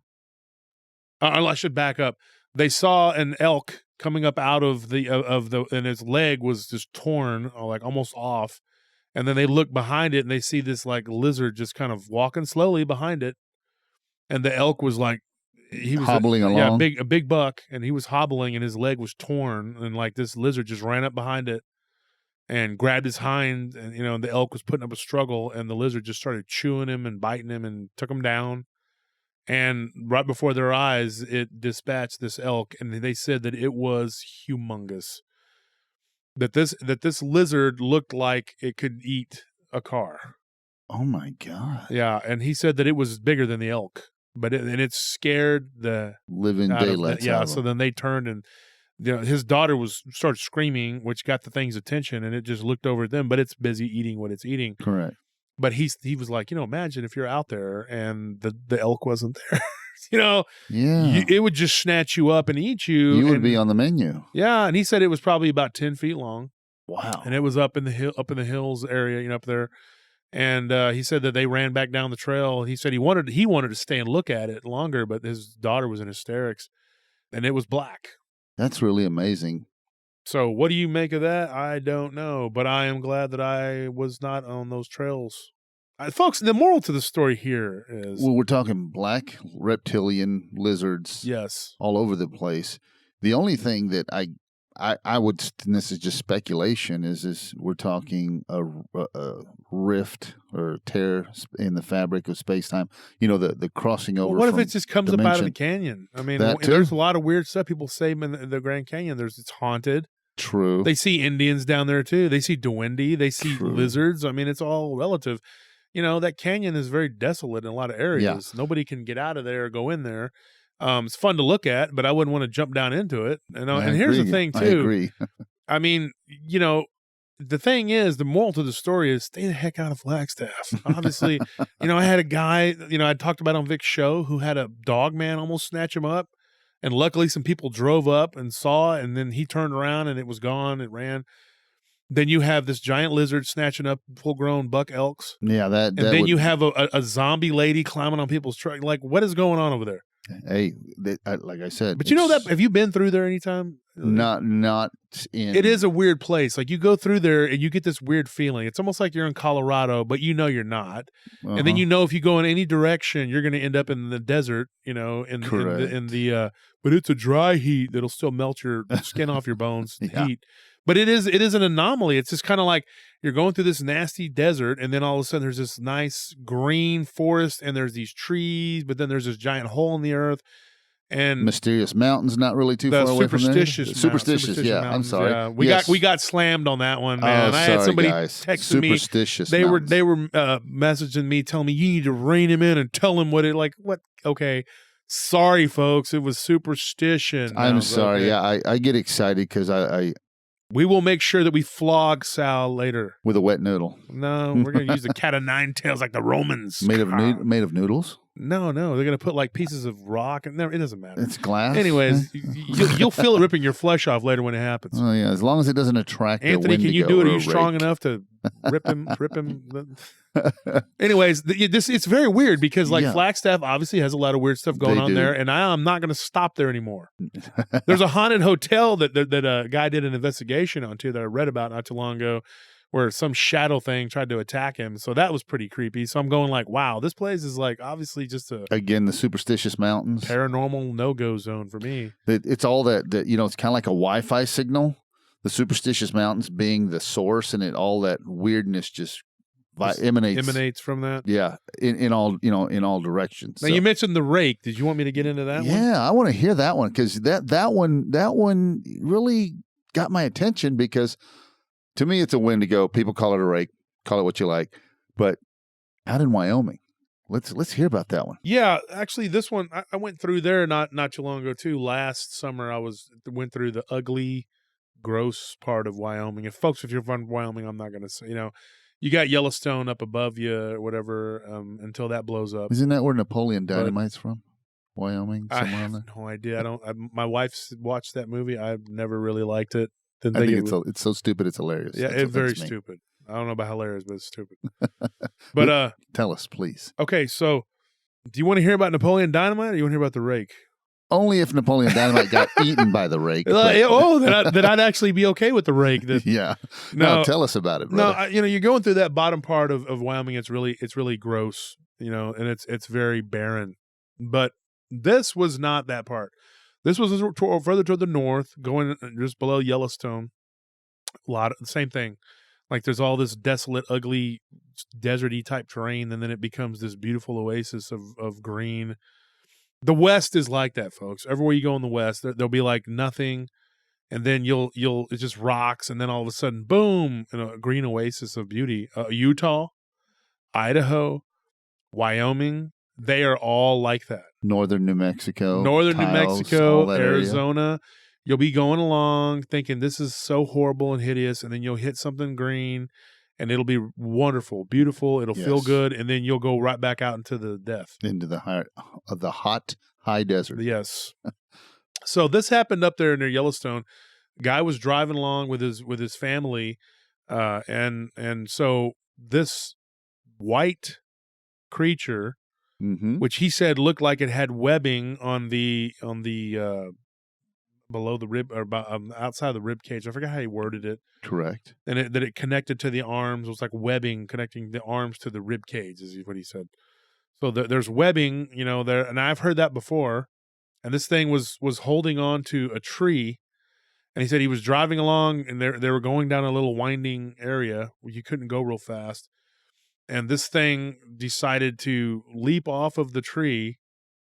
I should back up. They saw an elk coming up out of and its leg was just torn, like almost off. And then they look behind it and they see this like lizard just kind of walking slowly behind it. And the elk was like, he was hobbling along. Yeah, a big buck, and he was hobbling, and his leg was torn, and like this lizard just ran up behind it and grabbed his hind, and the elk was putting up a struggle, and the lizard just started chewing him and biting him and took him down. And right before their eyes, it dispatched this elk, and they said that it was humongous. That this lizard looked like it could eat a car. Oh my God! Yeah, and he said that it was bigger than the elk, but it scared the living daylights. Yeah, so then they turned, and his daughter started screaming, which got the thing's attention, and it just looked over at them, but it's busy eating what it's eating. Correct. But he was like, imagine if you're out there and the elk wasn't there. Yeah, it would just snatch you up and eat you. You would be on the menu. Yeah, and he said it was probably about 10 feet long. Wow. And it was up in the hills area, up there. And he said that they ran back down the trail. He said he wanted to stay and look at it longer, but his daughter was in hysterics, and it was black. That's really amazing. So what do you make of that? I don't know, but I am glad that I was not on those trails. Folks, the moral to the story here is... Well, we're talking black reptilian lizards. Yes. All over the place. The only thing that I would, and this is just speculation, is we're talking a rift or tear in the fabric of space-time. The crossing over. Well, what if it just comes up out of the canyon? I mean, there's a lot of weird stuff people say in the Grand Canyon. It's haunted. True. They see Indians down there too. They see duende. They see lizards. I mean, it's all relative. That canyon is very desolate in a lot of areas. Yeah. Nobody can get out of there or go in there. It's fun to look at, but I wouldn't want to jump down into it. And here's the thing too. I agree. I mean, the thing is, the moral to the story is stay the heck out of Flagstaff. Obviously, I had a guy, I talked about on Vic's show who had a dog man almost snatch him up. And luckily some people drove up and saw it, and then he turned around and it was gone. It ran. Then you have this giant lizard snatching up full-grown buck elks. Yeah, then you have a zombie lady climbing on people's truck. Like, what is going on over there? Hey, like I said. But that, have you been through there anytime? Not in. It is a weird place. Like, you go through there and you get this weird feeling. It's almost like you're in Colorado, but you're not. Uh-huh. And then if you go in any direction, you're going to end up in the desert, in the but it's a dry heat that'll still melt your skin off your bones. Yeah. Heat. But it is an anomaly. It's just kind of like you're going through this nasty desert, and then all of a sudden there's this nice green forest, and there's these trees, but then there's this giant hole in the earth. And mysterious mountains, not really too far away from there. Superstitious, yeah. Mountains, I'm sorry. Yeah. We got slammed on that one, man. I had somebody texting me. Superstitious. They were messaging me, telling me you need to rein him in and tell him what. Okay. Sorry, folks. It was superstition. I'm sorry. Okay. Yeah, I get excited because we will make sure that we flog Sal later with a wet noodle. No, we're going to use the cat of nine tails like the Romans. Made of noodles? No, they're going to put like pieces of rock, and it doesn't matter. It's glass. Anyways, you'll feel it ripping your flesh off later when it happens. Oh yeah, as long as it doesn't attract. Anthony, can you do it? Are you strong enough to rip him? Anyways, it's very weird because Flagstaff obviously has a lot of weird stuff going on there, and I'm not going to stop there anymore. There's a haunted hotel that a guy did an investigation on too that I read about not too long ago, where some shadow thing tried to attack him. So that was pretty creepy. So I'm going like, wow, this place is like obviously just again the superstitious mountains, paranormal no-go zone for me. It's all that it's kind of like a Wi-Fi signal. The superstitious mountains being the source, and all that weirdness just emanates from that. Yeah, in all directions. Now you mentioned the rake. Did you want me to get into that one? Yeah, I want to hear that one because that one really got my attention because to me it's a Wendigo. People call it a rake, call it what you like, but out in Wyoming, let's hear about that one. Yeah, actually, this one I went through there not too long ago too. Last summer I went through the ugly, gross part of Wyoming. And folks, if you're from Wyoming, I'm not going to say you got Yellowstone up above you or whatever until that blows up. Isn't that where Napoleon Dynamite's from? Wyoming? I have no idea. My wife's watched that movie. I've never really liked it. I think it's so stupid it's hilarious. Yeah, it's very stupid. I don't know about hilarious, but it's stupid. But tell us, please. Okay, so do you want to hear about Napoleon Dynamite or you want to hear about the rake? Only if Napoleon Dynamite got eaten by the rake. Then I'd actually be okay with the rake. Yeah. No, tell us about it, brother. No, you're going through that bottom part of Wyoming. It's really gross, and it's very barren. But This was not that part. This was further toward the north, going just below Yellowstone. A lot of the same thing. Like there's all this desolate, ugly, deserty type terrain, and then it becomes this beautiful oasis of green. The West is like that, folks. Everywhere you go in the West, there'll be like nothing, and then it's just rocks, and then all of a sudden, boom, a green oasis of beauty. Utah, Idaho, Wyoming, they are all like that. Northern New Mexico, New Mexico, Arizona. Area. You'll be going along thinking this is so horrible and hideous, and then you'll hit something green, and it'll be wonderful, beautiful. It'll feel good, and then you'll go right back out into the death, into the hot high desert. Yes. So this happened up there near Yellowstone. Guy was driving along with his family, and so this white creature, which he said looked like it had webbing on the below the rib or outside the rib cage. I forgot how he worded it. Correct. And that it connected to the arms. It was like webbing connecting the arms to the rib cage, is what he said. So there's webbing, there, and I've heard that before. And this thing was holding on to a tree, and he said he was driving along, and they were going down a little winding area where you couldn't go real fast. And this thing decided to leap off of the tree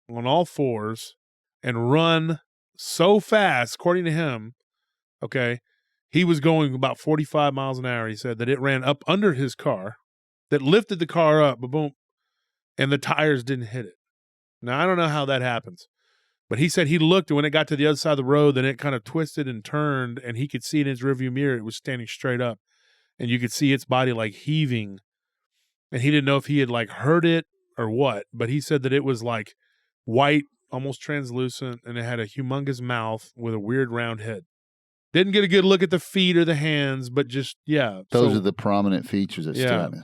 on all fours and run so fast, according to him, okay, he was going about 45 miles an hour. He said that it ran up under his car, that lifted the car up, boom, and the tires didn't hit it. Now, I don't know how that happens, but he said he looked, and when it got to the other side of the road, then it kind of twisted and turned, and he could see in his rearview mirror it was standing straight up, and you could see its body like heaving, and he didn't know if he had like hurt it or what, but he said that it was like white, almost translucent, and it had a humongous mouth with a weird round head. Didn't get a good look at the feet or the hands, but just, Those are the prominent features that stood out.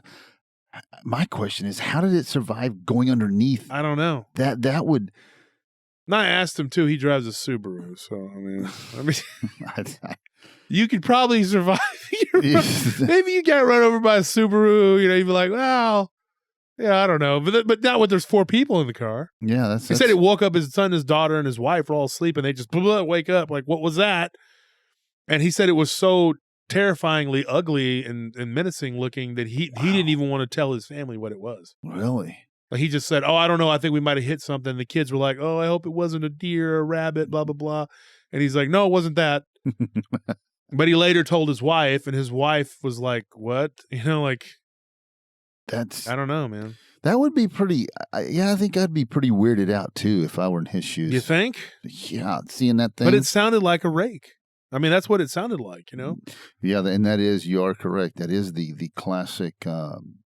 My question is, how did it survive going underneath? I don't know. That would... And I asked him, too. He drives a Subaru, so, I mean you could probably survive. Maybe you got run over by a Subaru, you'd be like, well... Yeah, I don't know, but not when there's 4 people in the car. Yeah, He said it woke up his son, his daughter, and his wife were all asleep, and they just wake up like, what was that? And he said it was so terrifyingly ugly and menacing looking that he didn't even want to tell his family what it was. Really? Like he just said, "Oh, I don't know. I think we might have hit something." The kids were like, "Oh, I hope it wasn't a deer or a rabbit, blah blah blah." And he's like, "No, it wasn't that." But he later told his wife, and his wife was like, "What?" I don't know, man. That would be pretty. I think I'd be pretty weirded out too if I were in his shoes. You think? Yeah, seeing that thing. But it sounded like a rake. I mean, that's what it sounded like, Yeah, and you are correct. That is the classic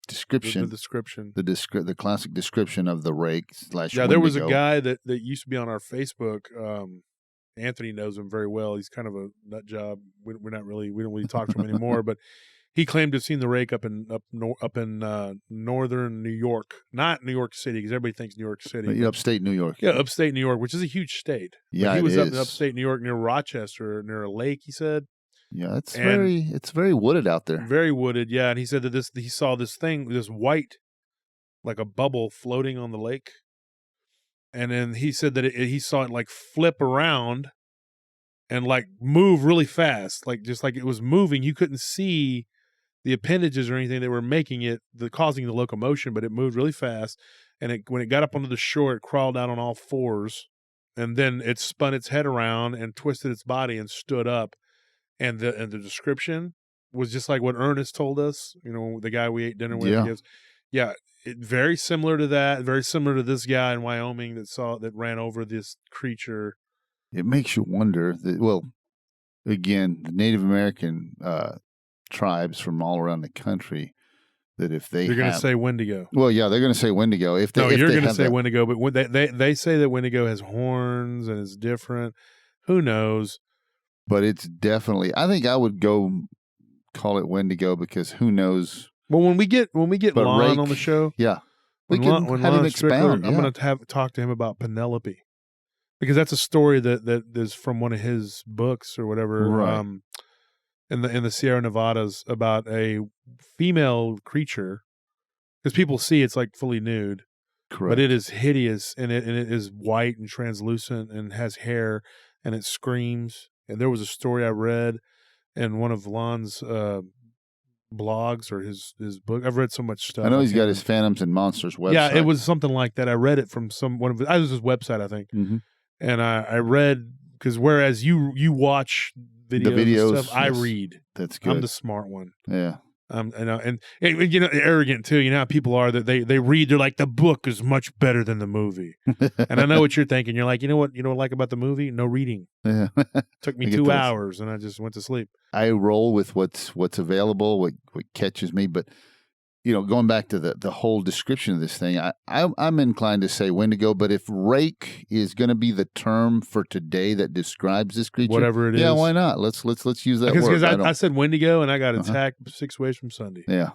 description. The description. The classic description of the rake / Yeah, there was a guy that used to be on our Facebook. Anthony knows him very well. He's kind of a nut job. We don't really talk to him anymore, but he claimed to have seen the rake up in northern New York, not New York City, because everybody thinks New York City. Upstate New York. Yeah, upstate New York, which is a huge state. Yeah, but he was up in upstate New York near Rochester, near a lake, he said. Yeah, it's very wooded out there. Very wooded, yeah. And he said that he saw this thing, this white, like a bubble floating on the lake. And then he said that he saw it like flip around and like move really fast, like just like it was moving. You couldn't see the appendages or anything that were making it, causing the locomotion, but it moved really fast. And when it got up onto the shore, it crawled out on all fours, and then it spun its head around and twisted its body and stood up. And the description was just like what Ernest told us, the guy we ate dinner with. Yeah. Very similar to that, very similar to this guy in Wyoming that ran over this creature. It makes you wonder again, the Native American tribes from all around the country, that if you're going to say Wendigo. Well, yeah, they're going to say Wendigo. You're going to say Wendigo, but they say that Wendigo has horns and is different. Who knows? But it's definitely. I think I would go call it Wendigo because who knows. Well, when we get Lon on the show, yeah, we can have him expound. I'm going to talk to him about Penelope, because that's a story that is from one of his books or whatever. Right. In the Sierra Nevadas, about a female creature, because people see it's like fully nude, Correct. But it is hideous, and it is white and translucent and has hair, and it screams. And there was a story I read in one of Lon's blogs or his book. I've read so much stuff. I know he's got his Phantoms and Monsters website. Yeah, it was something like that. I read it from one of it was his website, I think. Mm-hmm. And I read, because whereas you watch videos and stuff, I read. That's good. I'm the smart one. Yeah. And arrogant too. You know how people are, that they read. They're like, the book is much better than the movie. And I know what you're thinking. You're like, you know what I like about the movie? No reading. Yeah. Took me 2 hours, and I just went to sleep. I roll with what's available, what catches me. But going back to the whole description of this thing, I'm inclined to say Wendigo. But if rake is going to be the term for today that describes this creature, whatever it is, yeah, why not? Let's use that word. Because I said Wendigo, and I got attacked 6 ways from Sunday. Yeah.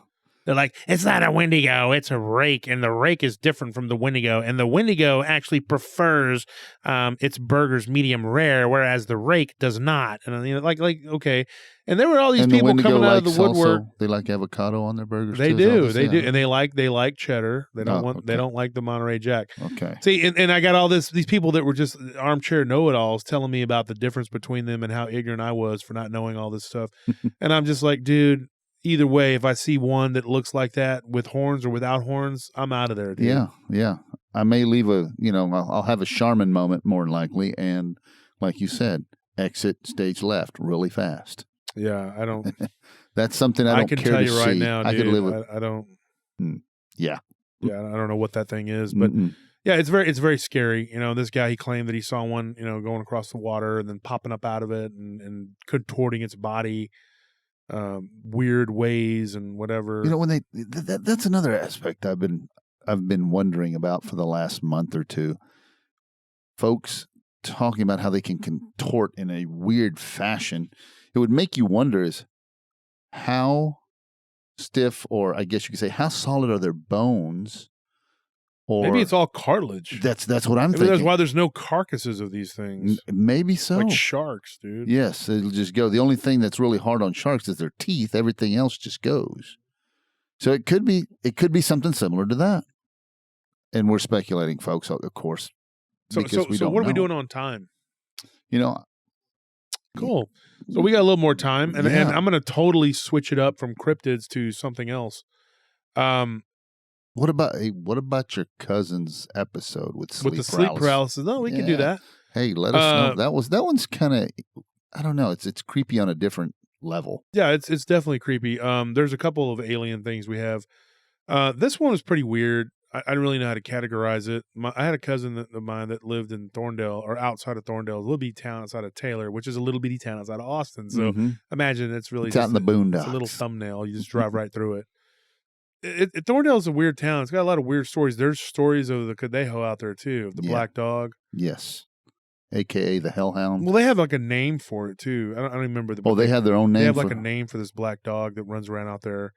They're like, it's not a Wendigo, it's a rake, and the rake is different from the Wendigo, and the Wendigo actually prefers its burgers medium rare, whereas the rake does not. And like okay. And there were all these people coming out of the woodwork. Also, they like avocado on their burgers. They too, do, and they like cheddar. They don't they don't like the Monterey Jack. Okay. See, and I got all these people that were just armchair know-it-alls telling me about the difference between them and how ignorant I was for not knowing all this stuff. And I'm just like, dude. Either way, if I see one that looks like that with horns or without horns, I'm out of there, dude. Yeah. I may leave I'll have a Charmin moment more than likely, and like you said, exit stage left really fast. Yeah, I don't. That's something I don't can care tell to you right see. now, dude. I could live with. I don't. Yeah. Yeah, I don't know what that thing is, but yeah, it's very scary. This guy, he claimed that he saw one, going across the water and then popping up out of it and contorting its body. Weird ways and whatever. When that's another aspect I've been wondering about for the last month or two. Folks talking about how they can contort in a weird fashion. It would make you wonder is how stiff, or I guess you could say, how solid are their bones? Or maybe it's all cartilage. That's what I'm thinking. That's why there's no carcasses of these things. Maybe so. Like sharks, dude. Yes, it'll just go. The only thing that's really hard on sharks is their teeth. Everything else just goes. So it could be something similar to that. And we're speculating, folks, of course. So what are we doing on time? Cool. So we got a little more time, and I'm going to totally switch it up from cryptids to something else. What about your cousin's episode with sleep paralysis? No, we can do that. Hey, let us know. That one's kind of, I don't know. It's creepy on a different level. Yeah, it's definitely creepy. There's a couple of alien things we have. This one was pretty weird. I didn't really know how to categorize it. I had a cousin of mine that lived in Thorndale, or outside of Thorndale, a little bitty town outside of Taylor, which is a little bitty town outside of Austin. So imagine it's really it's out in the boondocks. It's a little thumbnail. You just drive right through it. Thorndale's a weird town. It's got a lot of weird stories. There's stories of the Cadejo out there too, of the black dog. Yes, AKA the Hellhound. Well, they have like a name for it too. I don't remember the. They have their own name. They have like a name for this black dog that runs around out there.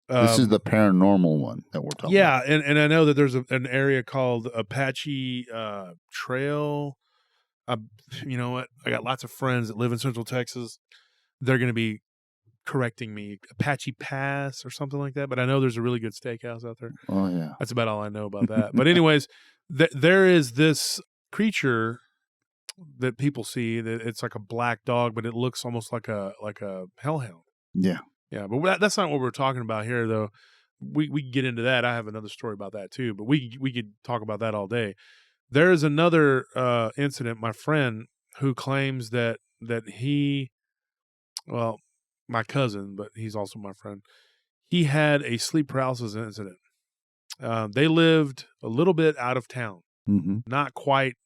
This is the paranormal one that we're talking about. Yeah, and I know that there's an area called Apache Trail. You know what? I got lots of friends that live in Central Texas. They're going to be correcting me, Apache Pass or something like that, but I know there's a really good steakhouse out there. Oh yeah, that's about all I know about that. But anyways, there is this creature that people see that it's like a black dog, but it looks almost like a hellhound. Yeah, but that's not what we're talking about here, though. We can get into that. I have another story about that too, but we could talk about that all day. There is another incident. My friend who claims that he, well, my cousin, but he's also my friend. He had a sleep paralysis incident. They lived a little bit out of town, not quite.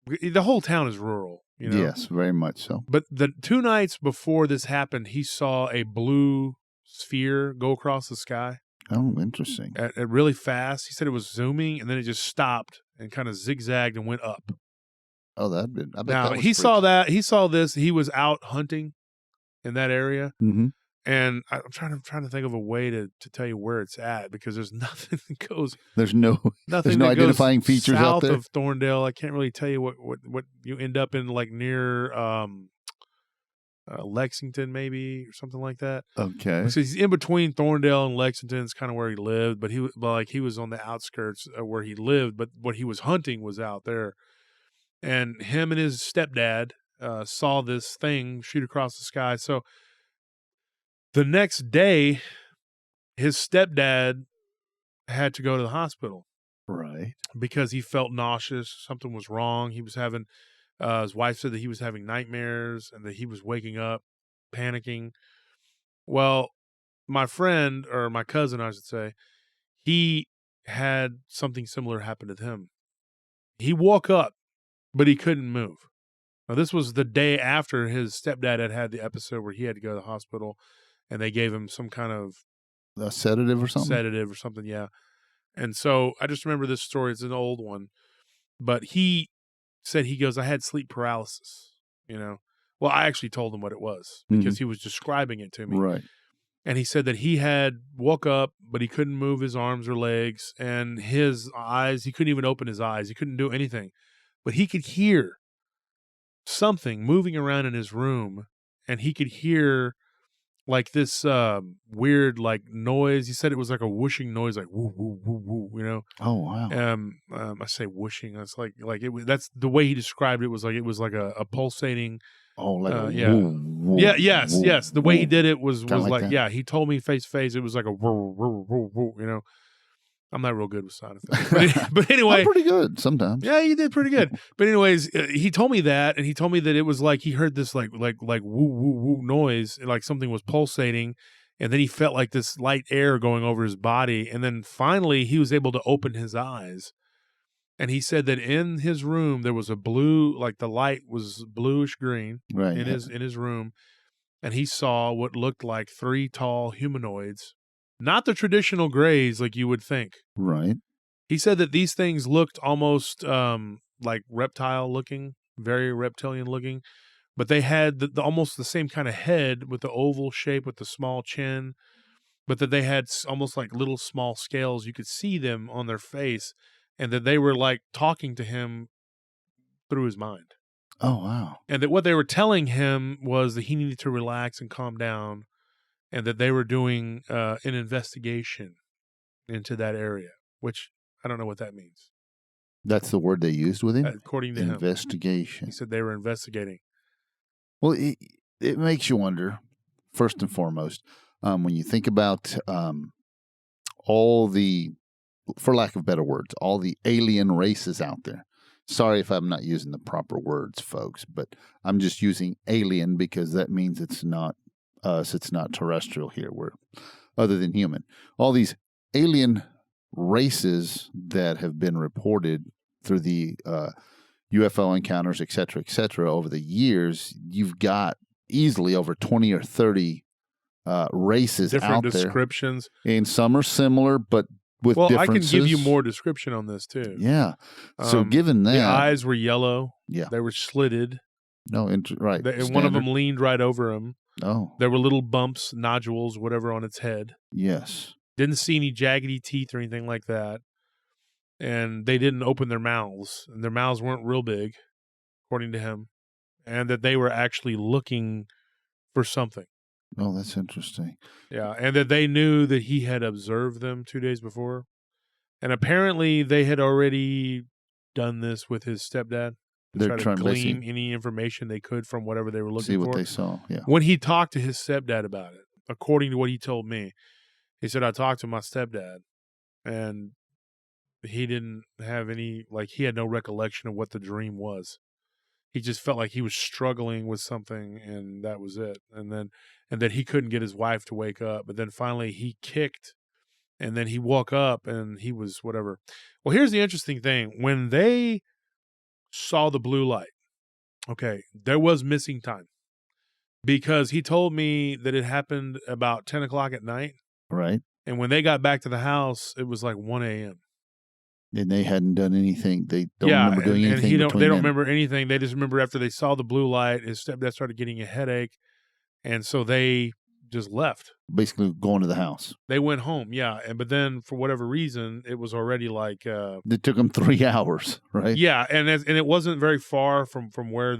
The whole town is rural, Yes, very much so. But the 2 nights before this happened, he saw a blue sphere go across the sky. Oh, interesting. At really fast. He said it was zooming, and then it just stopped and kind of zigzagged and went up. Oh, I bet now, that was he saw that. He saw this. He was out hunting in that area, and I'm trying to think of a way to tell you where it's at, because there's nothing that goes. There's no identifying features south out there of Thorndale. I can't really tell you what you end up in, like near Lexington, maybe, or something like that. Okay. So he's in between Thorndale and Lexington. It's kind of where he lived, but he was on the outskirts of where he lived, but what he was hunting was out there. And him and his stepdad saw this thing shoot across the sky. So the next day, his stepdad had to go to the hospital. Right. Because he felt nauseous. Something was wrong. He was having, his wife said that he was having nightmares and that he was waking up, panicking. Well, my friend, or my cousin, I should say, he had something similar happen to him. He woke up, but he couldn't move. Now, this was the day after his stepdad had the episode where he had to go to the hospital, and they gave him some kind of a sedative or something. Yeah. And so I just remember this story. It's an old one, but he said, I had sleep paralysis, Well, I actually told him what it was because he was describing it to me. Right. And he said that he had woke up, but he couldn't move his arms or legs, and his eyes, he couldn't even open his eyes. He couldn't do anything, but he could hear something moving around in his room, and he could hear like this weird like noise. He said it was like a whooshing noise, like woo woo woo woo. Oh wow. I say whooshing. It's like it was. That's the way he described it. Was like a pulsating. Oh, like yeah, woo, yeah, yes, woo, yes. The way he woo. did it was Kinda like like that. yeah. He told me face to face. It was like a woo woo woo woo. I'm not real good with sound effects, but anyway, I'm pretty good sometimes. Yeah, you did pretty good. But anyways, he told me that, and he told me that it was like he heard this like woo woo woo noise, like something was pulsating, and then he felt like this light air going over his body, and then finally he was able to open his eyes, and he said that in his room there was a blue, like the light was bluish green in his room, and he saw what looked like 3 tall humanoids. Not the traditional grays like you would think. Right. He said that these things looked almost like reptile looking, very reptilian looking, but they had almost the same kind of head with the oval shape with the small chin, but that they had almost like little small scales. You could see them on their face, and that they were like talking to him through his mind. Oh, wow. And that what they were telling him was that he needed to relax and calm down, and that they were doing an investigation into that area, which I don't know what that means. That's the word they used with him? According to him. Investigation. He said they were investigating. Well, it makes you wonder, first and foremost, when you think about all the, for lack of better words, all the alien races out there. Sorry if I'm not using the proper words, folks, but I'm just using alien because that means it's not us, it's not terrestrial here. We're other than human. All these alien races that have been reported through the UFO encounters, et cetera, over the years, you've got easily over 20 or 30 races different out there. Different descriptions. And some are similar, but with differences. I can give you more description on this, too. Yeah. So given that. The eyes were yellow. Yeah. They were slitted. No, right. And one of them leaned right over him. Oh. There were little bumps, nodules, whatever on its head. Yes. Didn't see any jaggedy teeth or anything like that. And they didn't open their mouths. And their mouths weren't real big, according to him. And that they were actually looking for something. Oh, that's interesting. Yeah, and that they knew that he had observed them 2 days before. And apparently they had already done this with his stepdad. They're trying to glean any information they could from whatever they were looking for. See what they saw, yeah. When he talked to his stepdad about it, according to what he told me, he said, I talked to my stepdad, and he didn't have any, like, he had no recollection of what the dream was. He just felt like he was struggling with something, and that was it. And that he couldn't get his wife to wake up. But then finally he kicked, and then he woke up, and he was whatever. Well, here's the interesting thing. When they saw the blue light, okay, there was missing time. Because he told me that it happened about 10 o'clock at night. Right. And when they got back to the house, it was like 1 a.m. And they hadn't done anything. They don't remember doing anything. And they don't remember anything. They just remember after they saw the blue light, his stepdad started getting a headache. And so they just left. Basically going to the house. They went home, yeah. But then for whatever reason, it was already like it took them 3 hours, right? Yeah, and it wasn't very far from where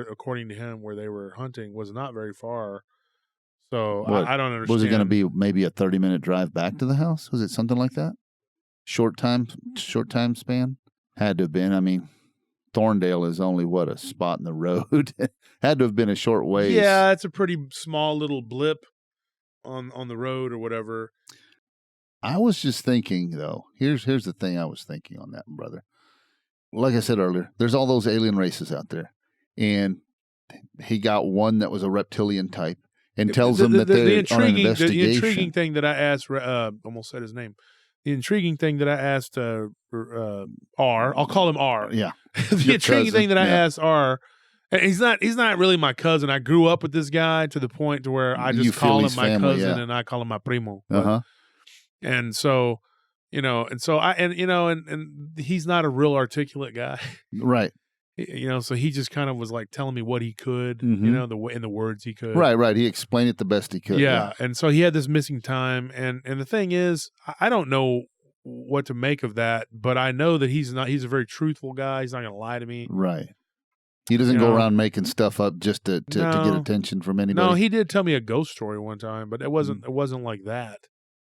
according to him, where they were hunting was not very far. So I don't understand. Was it going to be maybe a 30-minute drive back to the house? Was it something like that? Short time span? Had to have been. I mean, Thorndale is only a spot in the road. Had to have been a short ways. Yeah, it's a pretty small little blip on the road or whatever. I was just thinking though. Here's the thing I was thinking on that, brother. Like I said earlier, there's all those alien races out there, and he got one that was a reptilian type, and tells them that they're on an investigation. The intriguing thing that I asked, almost said his name. The intriguing thing that I asked R, I'll call him R. Yeah. The intriguing thing that I asked R, and he's not really my cousin. I grew up with this guy to the point to where I just call him my cousin and I call him my primo. And so, and he's not a real articulate guy. Right. So he just kind of was like telling me what he could, in the words he could. Right. He explained it the best he could. Yeah. And so he had this missing time. And the thing is, I don't know what to make of that, but I know that he's a very truthful guy. He's not going to lie to me. Right. He doesn't go around making stuff up just to get attention from anybody. No, he did tell me a ghost story one time, but it wasn't like that.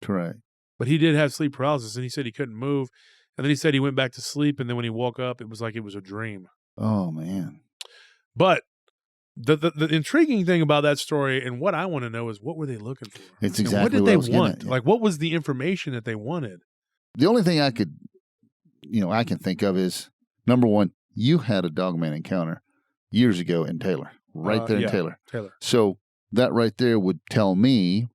Correct. But he did have sleep paralysis, and he said he couldn't move. And then he said he went back to sleep, and then when he woke up, it was like it was a dream. Oh, man. But the intriguing thing about that story, and what I want to know, is what were they looking for? It's exactly what did what they I was want? getting at, Like, what was the information that they wanted? The only thing I can think of is, number one, you had a dogman encounter years ago in Taylor, right there in Taylor. So that right there would tell me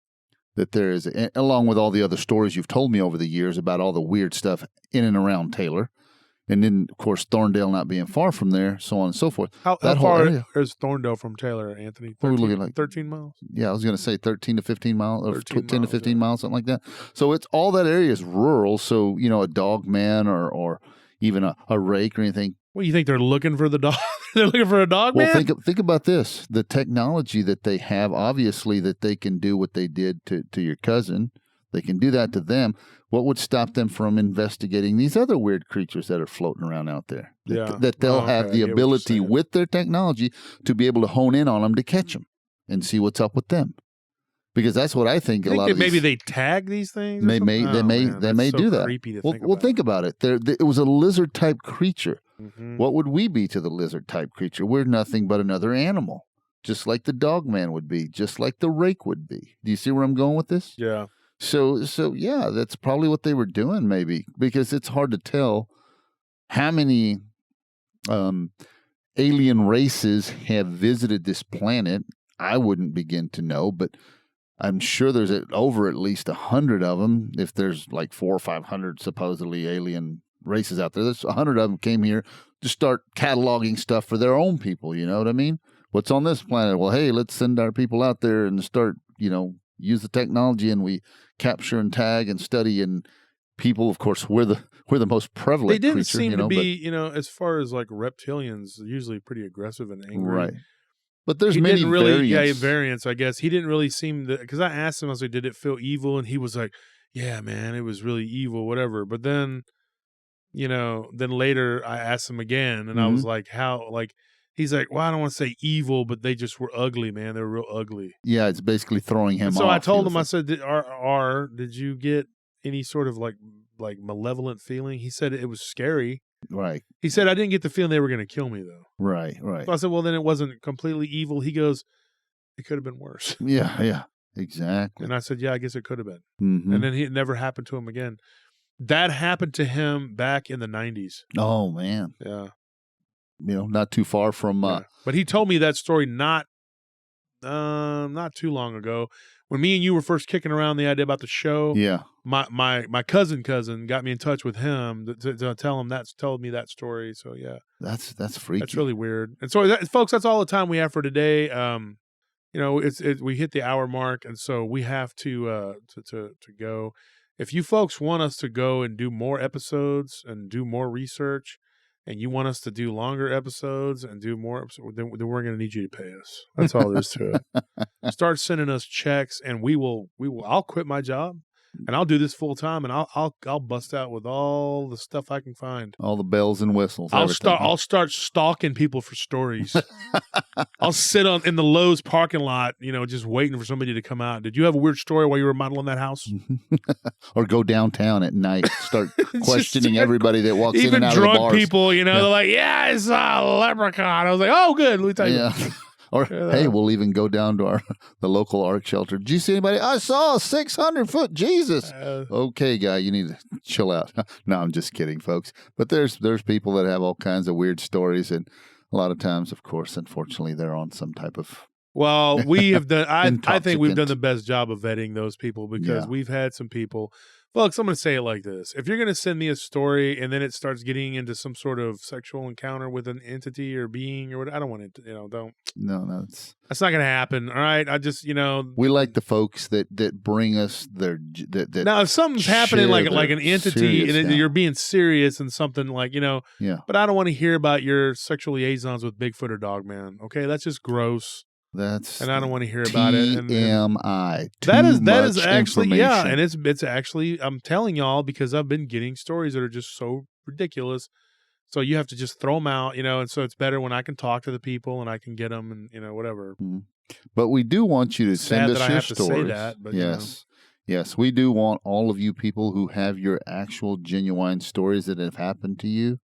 that there is, along with all the other stories you've told me over the years about all the weird stuff in and around Taylor, and then, of course, Thorndale not being far from there, so on and so forth. How far is Thorndale from Taylor, Anthony? 13, we're looking like 13 miles? Yeah, I was going to say 13 to 15 miles, or 10 to 15 miles, miles, something like that. So it's all that area is rural, so, a dog man or even a rake or anything. What, you think they're looking for the dog? They're looking for a dog man? Well, think about this. The technology that they have, obviously, that they can do what they did to your cousin. They can do that to them. What would stop them from investigating these other weird creatures that are floating around out there? That they'll have the ability with their technology to be able to hone in on them to catch them and see what's up with them. Because that's what I think. Maybe they tag these things. They may do that. Well, think about it. It was a lizard type creature. Mm-hmm. What would we be to the lizard type creature? We're nothing but another animal, just like the dog man would be, just like the rake would be. Do you see where I'm going with this? Yeah. So yeah, that's probably what they were doing, maybe, because it's hard to tell how many alien races have visited this planet. I wouldn't begin to know, but I'm sure there's over at least 100 of them. If there's like 400 or 500 supposedly alien races out there, there's 100 of them came here to start cataloging stuff for their own people. You know what I mean? What's on this planet? Well, hey, let's send our people out there and start, use the technology, and we capture and tag and study. And people, of course, we're the most prevalent. They didn't creature, seem to be, as far as like reptilians, usually pretty aggressive and angry. Right. But there's many variants. Yeah, variants, I guess. He didn't really seem to, because I asked him, I was like, did it feel evil? And he was like, yeah, man, it was really evil, whatever. But then, then later I asked him again, and I was like, how, like, he's like, well, I don't want to say evil, but they just were ugly, man. They were real ugly. Yeah, it's basically throwing him off. So I told him, I said, did you get any sort of like malevolent feeling? He said it was scary. Right. He said, I didn't get the feeling they were going to kill me, though. Right. So I said, well, then it wasn't completely evil. He goes, it could have been worse. Yeah, exactly. And I said, yeah, I guess it could have been. Mm-hmm. And then it never happened to him again. That happened to him back in the 90s. Oh, man. Yeah. Not too far from... Yeah. But he told me that story not too long ago. When me and you were first kicking around the idea about the show, yeah, my cousin got me in touch with him to tell him told me that story. So yeah, that's freaky. That's really weird. And so, folks, that's all the time we have for today. We hit the hour mark, and so we have to go. If you folks want us to go and do more episodes and do more research and you want us to do longer episodes and do more episodes, then we're going to need you to pay us. That's all there is to it. Start sending us checks, and I'll quit my job, and I'll do this full time, and I'll bust out with all the stuff I can find. All the bells and whistles. I'll start stalking people for stories. I'll sit in the Lowe's parking lot, just waiting for somebody to come out. Did you have a weird story while you were remodeling that house? Or go downtown at night, start questioning everybody that walks in and out of the bars. Even drunk people, they're like, yeah, I saw a leprechaun. I was like, oh, good. Let me tell you. Or, hey, we'll even go down to the local ARC shelter. Did you see anybody? I saw a 600-foot Jesus. Okay, guy, you need to chill out. No, I'm just kidding, folks. But there's people that have all kinds of weird stories, and a lot of times, of course, unfortunately, they're on some type of... Well, we have done... I think we've done the best job of vetting those people, because we've had some people... Folks, I'm going to say it like this. If you're going to send me a story and then it starts getting into some sort of sexual encounter with an entity or being or what, I don't want it to, don't. No, that's not going to happen. All right. I just, we like the folks that bring us their, now, if something's happening like an entity serious, and you're being serious and something like, but I don't want to hear about your sexual liaisons with Bigfoot or Dogman. Okay. That's just gross. And I don't want to hear about it. TMI. That is actually, and it's actually, I'm telling y'all, because I've been getting stories that are just so ridiculous. So you have to just throw them out, and so it's better when I can talk to the people and I can get them and, whatever. But we do want you to send us your stories. To say that, but Yes, we do want all of you people who have your actual genuine stories that have happened to you.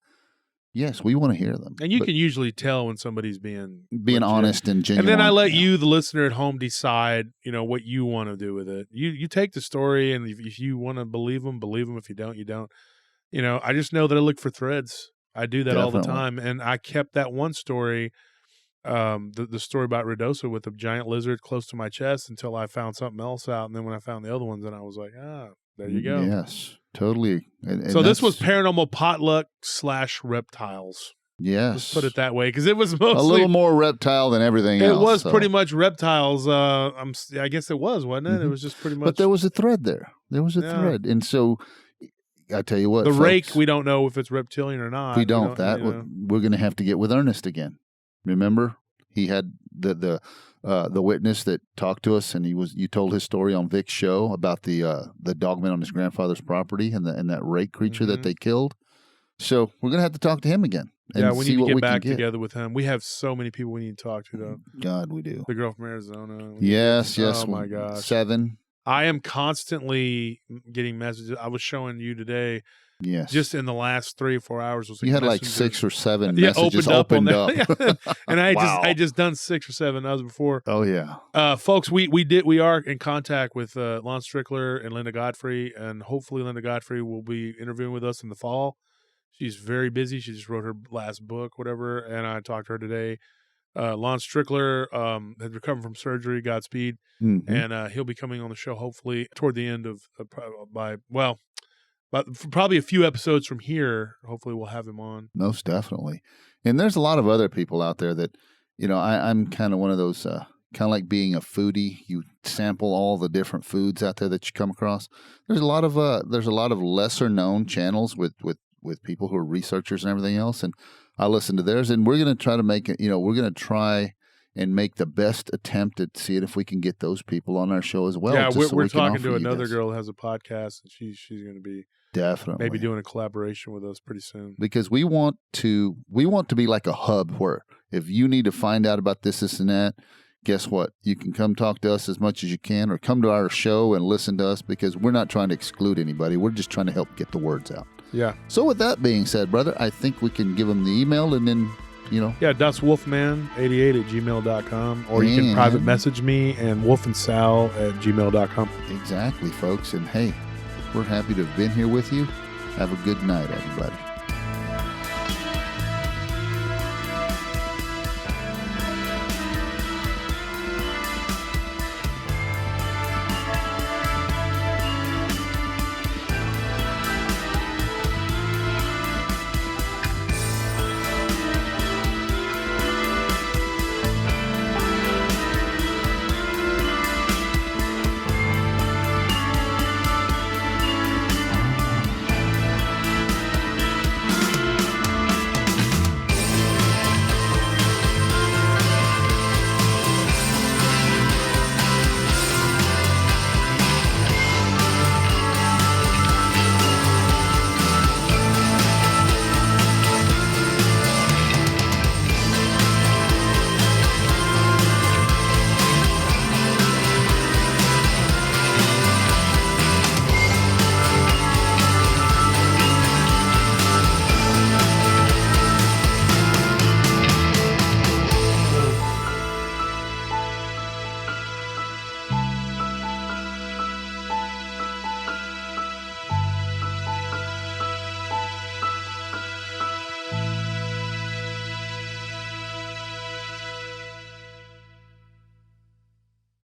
Yes, we want to hear them. And you can usually tell when somebody's being honest and genuine. And then I let you, the listener at home, decide, what you want to do with it. You take the story, and if you want to believe them, believe them. If you don't, you don't. I just know that I look for threads. I do that all the time. And I kept that one story, the story about Rudosa with a giant lizard close to my chest, until I found something else out. And then when I found the other ones, then I was like, there you go. Yes, totally. And so this was Paranormal Potluck / reptiles. Yes. Let's put it that way, because it was mostly... a little more reptile than everything else. It was pretty much reptiles. I guess it was, wasn't it? It was just pretty much... But there was a thread there. There was a thread. And so, I tell you what, the folks, rake, we don't know if it's reptilian or not. We don't. We're going to have to get with Ernest again. Remember? He had the witness that talked to us, and you told his story on Vic's show about the dogman on his grandfather's property and that rake creature that they killed. So we're gonna have to talk to him again. And we need to get back together with him. We have so many people we need to talk to, though. God, we do. The girl from Arizona. Yes. Oh my gosh. 7. I am constantly getting messages. I was showing you today. Yes. Just in the last 3 or 4 hours, was you had like 6 or 7 messages opened up. And I just done 6 or 7 hours before. Oh yeah. Folks, we are in contact with Lon Strickler and Linda Godfrey, and hopefully Linda Godfrey will be interviewing with us in the fall. She's very busy. She just wrote her last book, whatever, and I talked to her today. Lon Strickler had recovered from surgery, Godspeed, and he'll be coming on the show hopefully toward the end of but probably a few episodes from here. Hopefully we'll have him on. Most definitely. And there's a lot of other people out there that, I'm kind of one of those, kind of like being a foodie. You sample all the different foods out there that you come across. There's a lot of lesser known channels with people who are researchers and everything else. And I listen to theirs, and we're going to try to make it, we're going to try and make the best attempt at seeing if we can get those people on our show as well. Yeah, we're talking to another girl who has a podcast, and she's going to be definitely maybe doing a collaboration with us pretty soon. Because we want to be like a hub where if you need to find out about this and that, guess what? You can come talk to us as much as you can, or come to our show and listen to us, because we're not trying to exclude anybody. We're just trying to help get the words out. Yeah. So with that being said, brother, I think we can give them the email, and then, Yeah, duswolfman88@gmail.com, or you can private message me and wolfandsal@gmail.com. Exactly, folks. And hey, we're happy to have been here with you. Have a good night, everybody.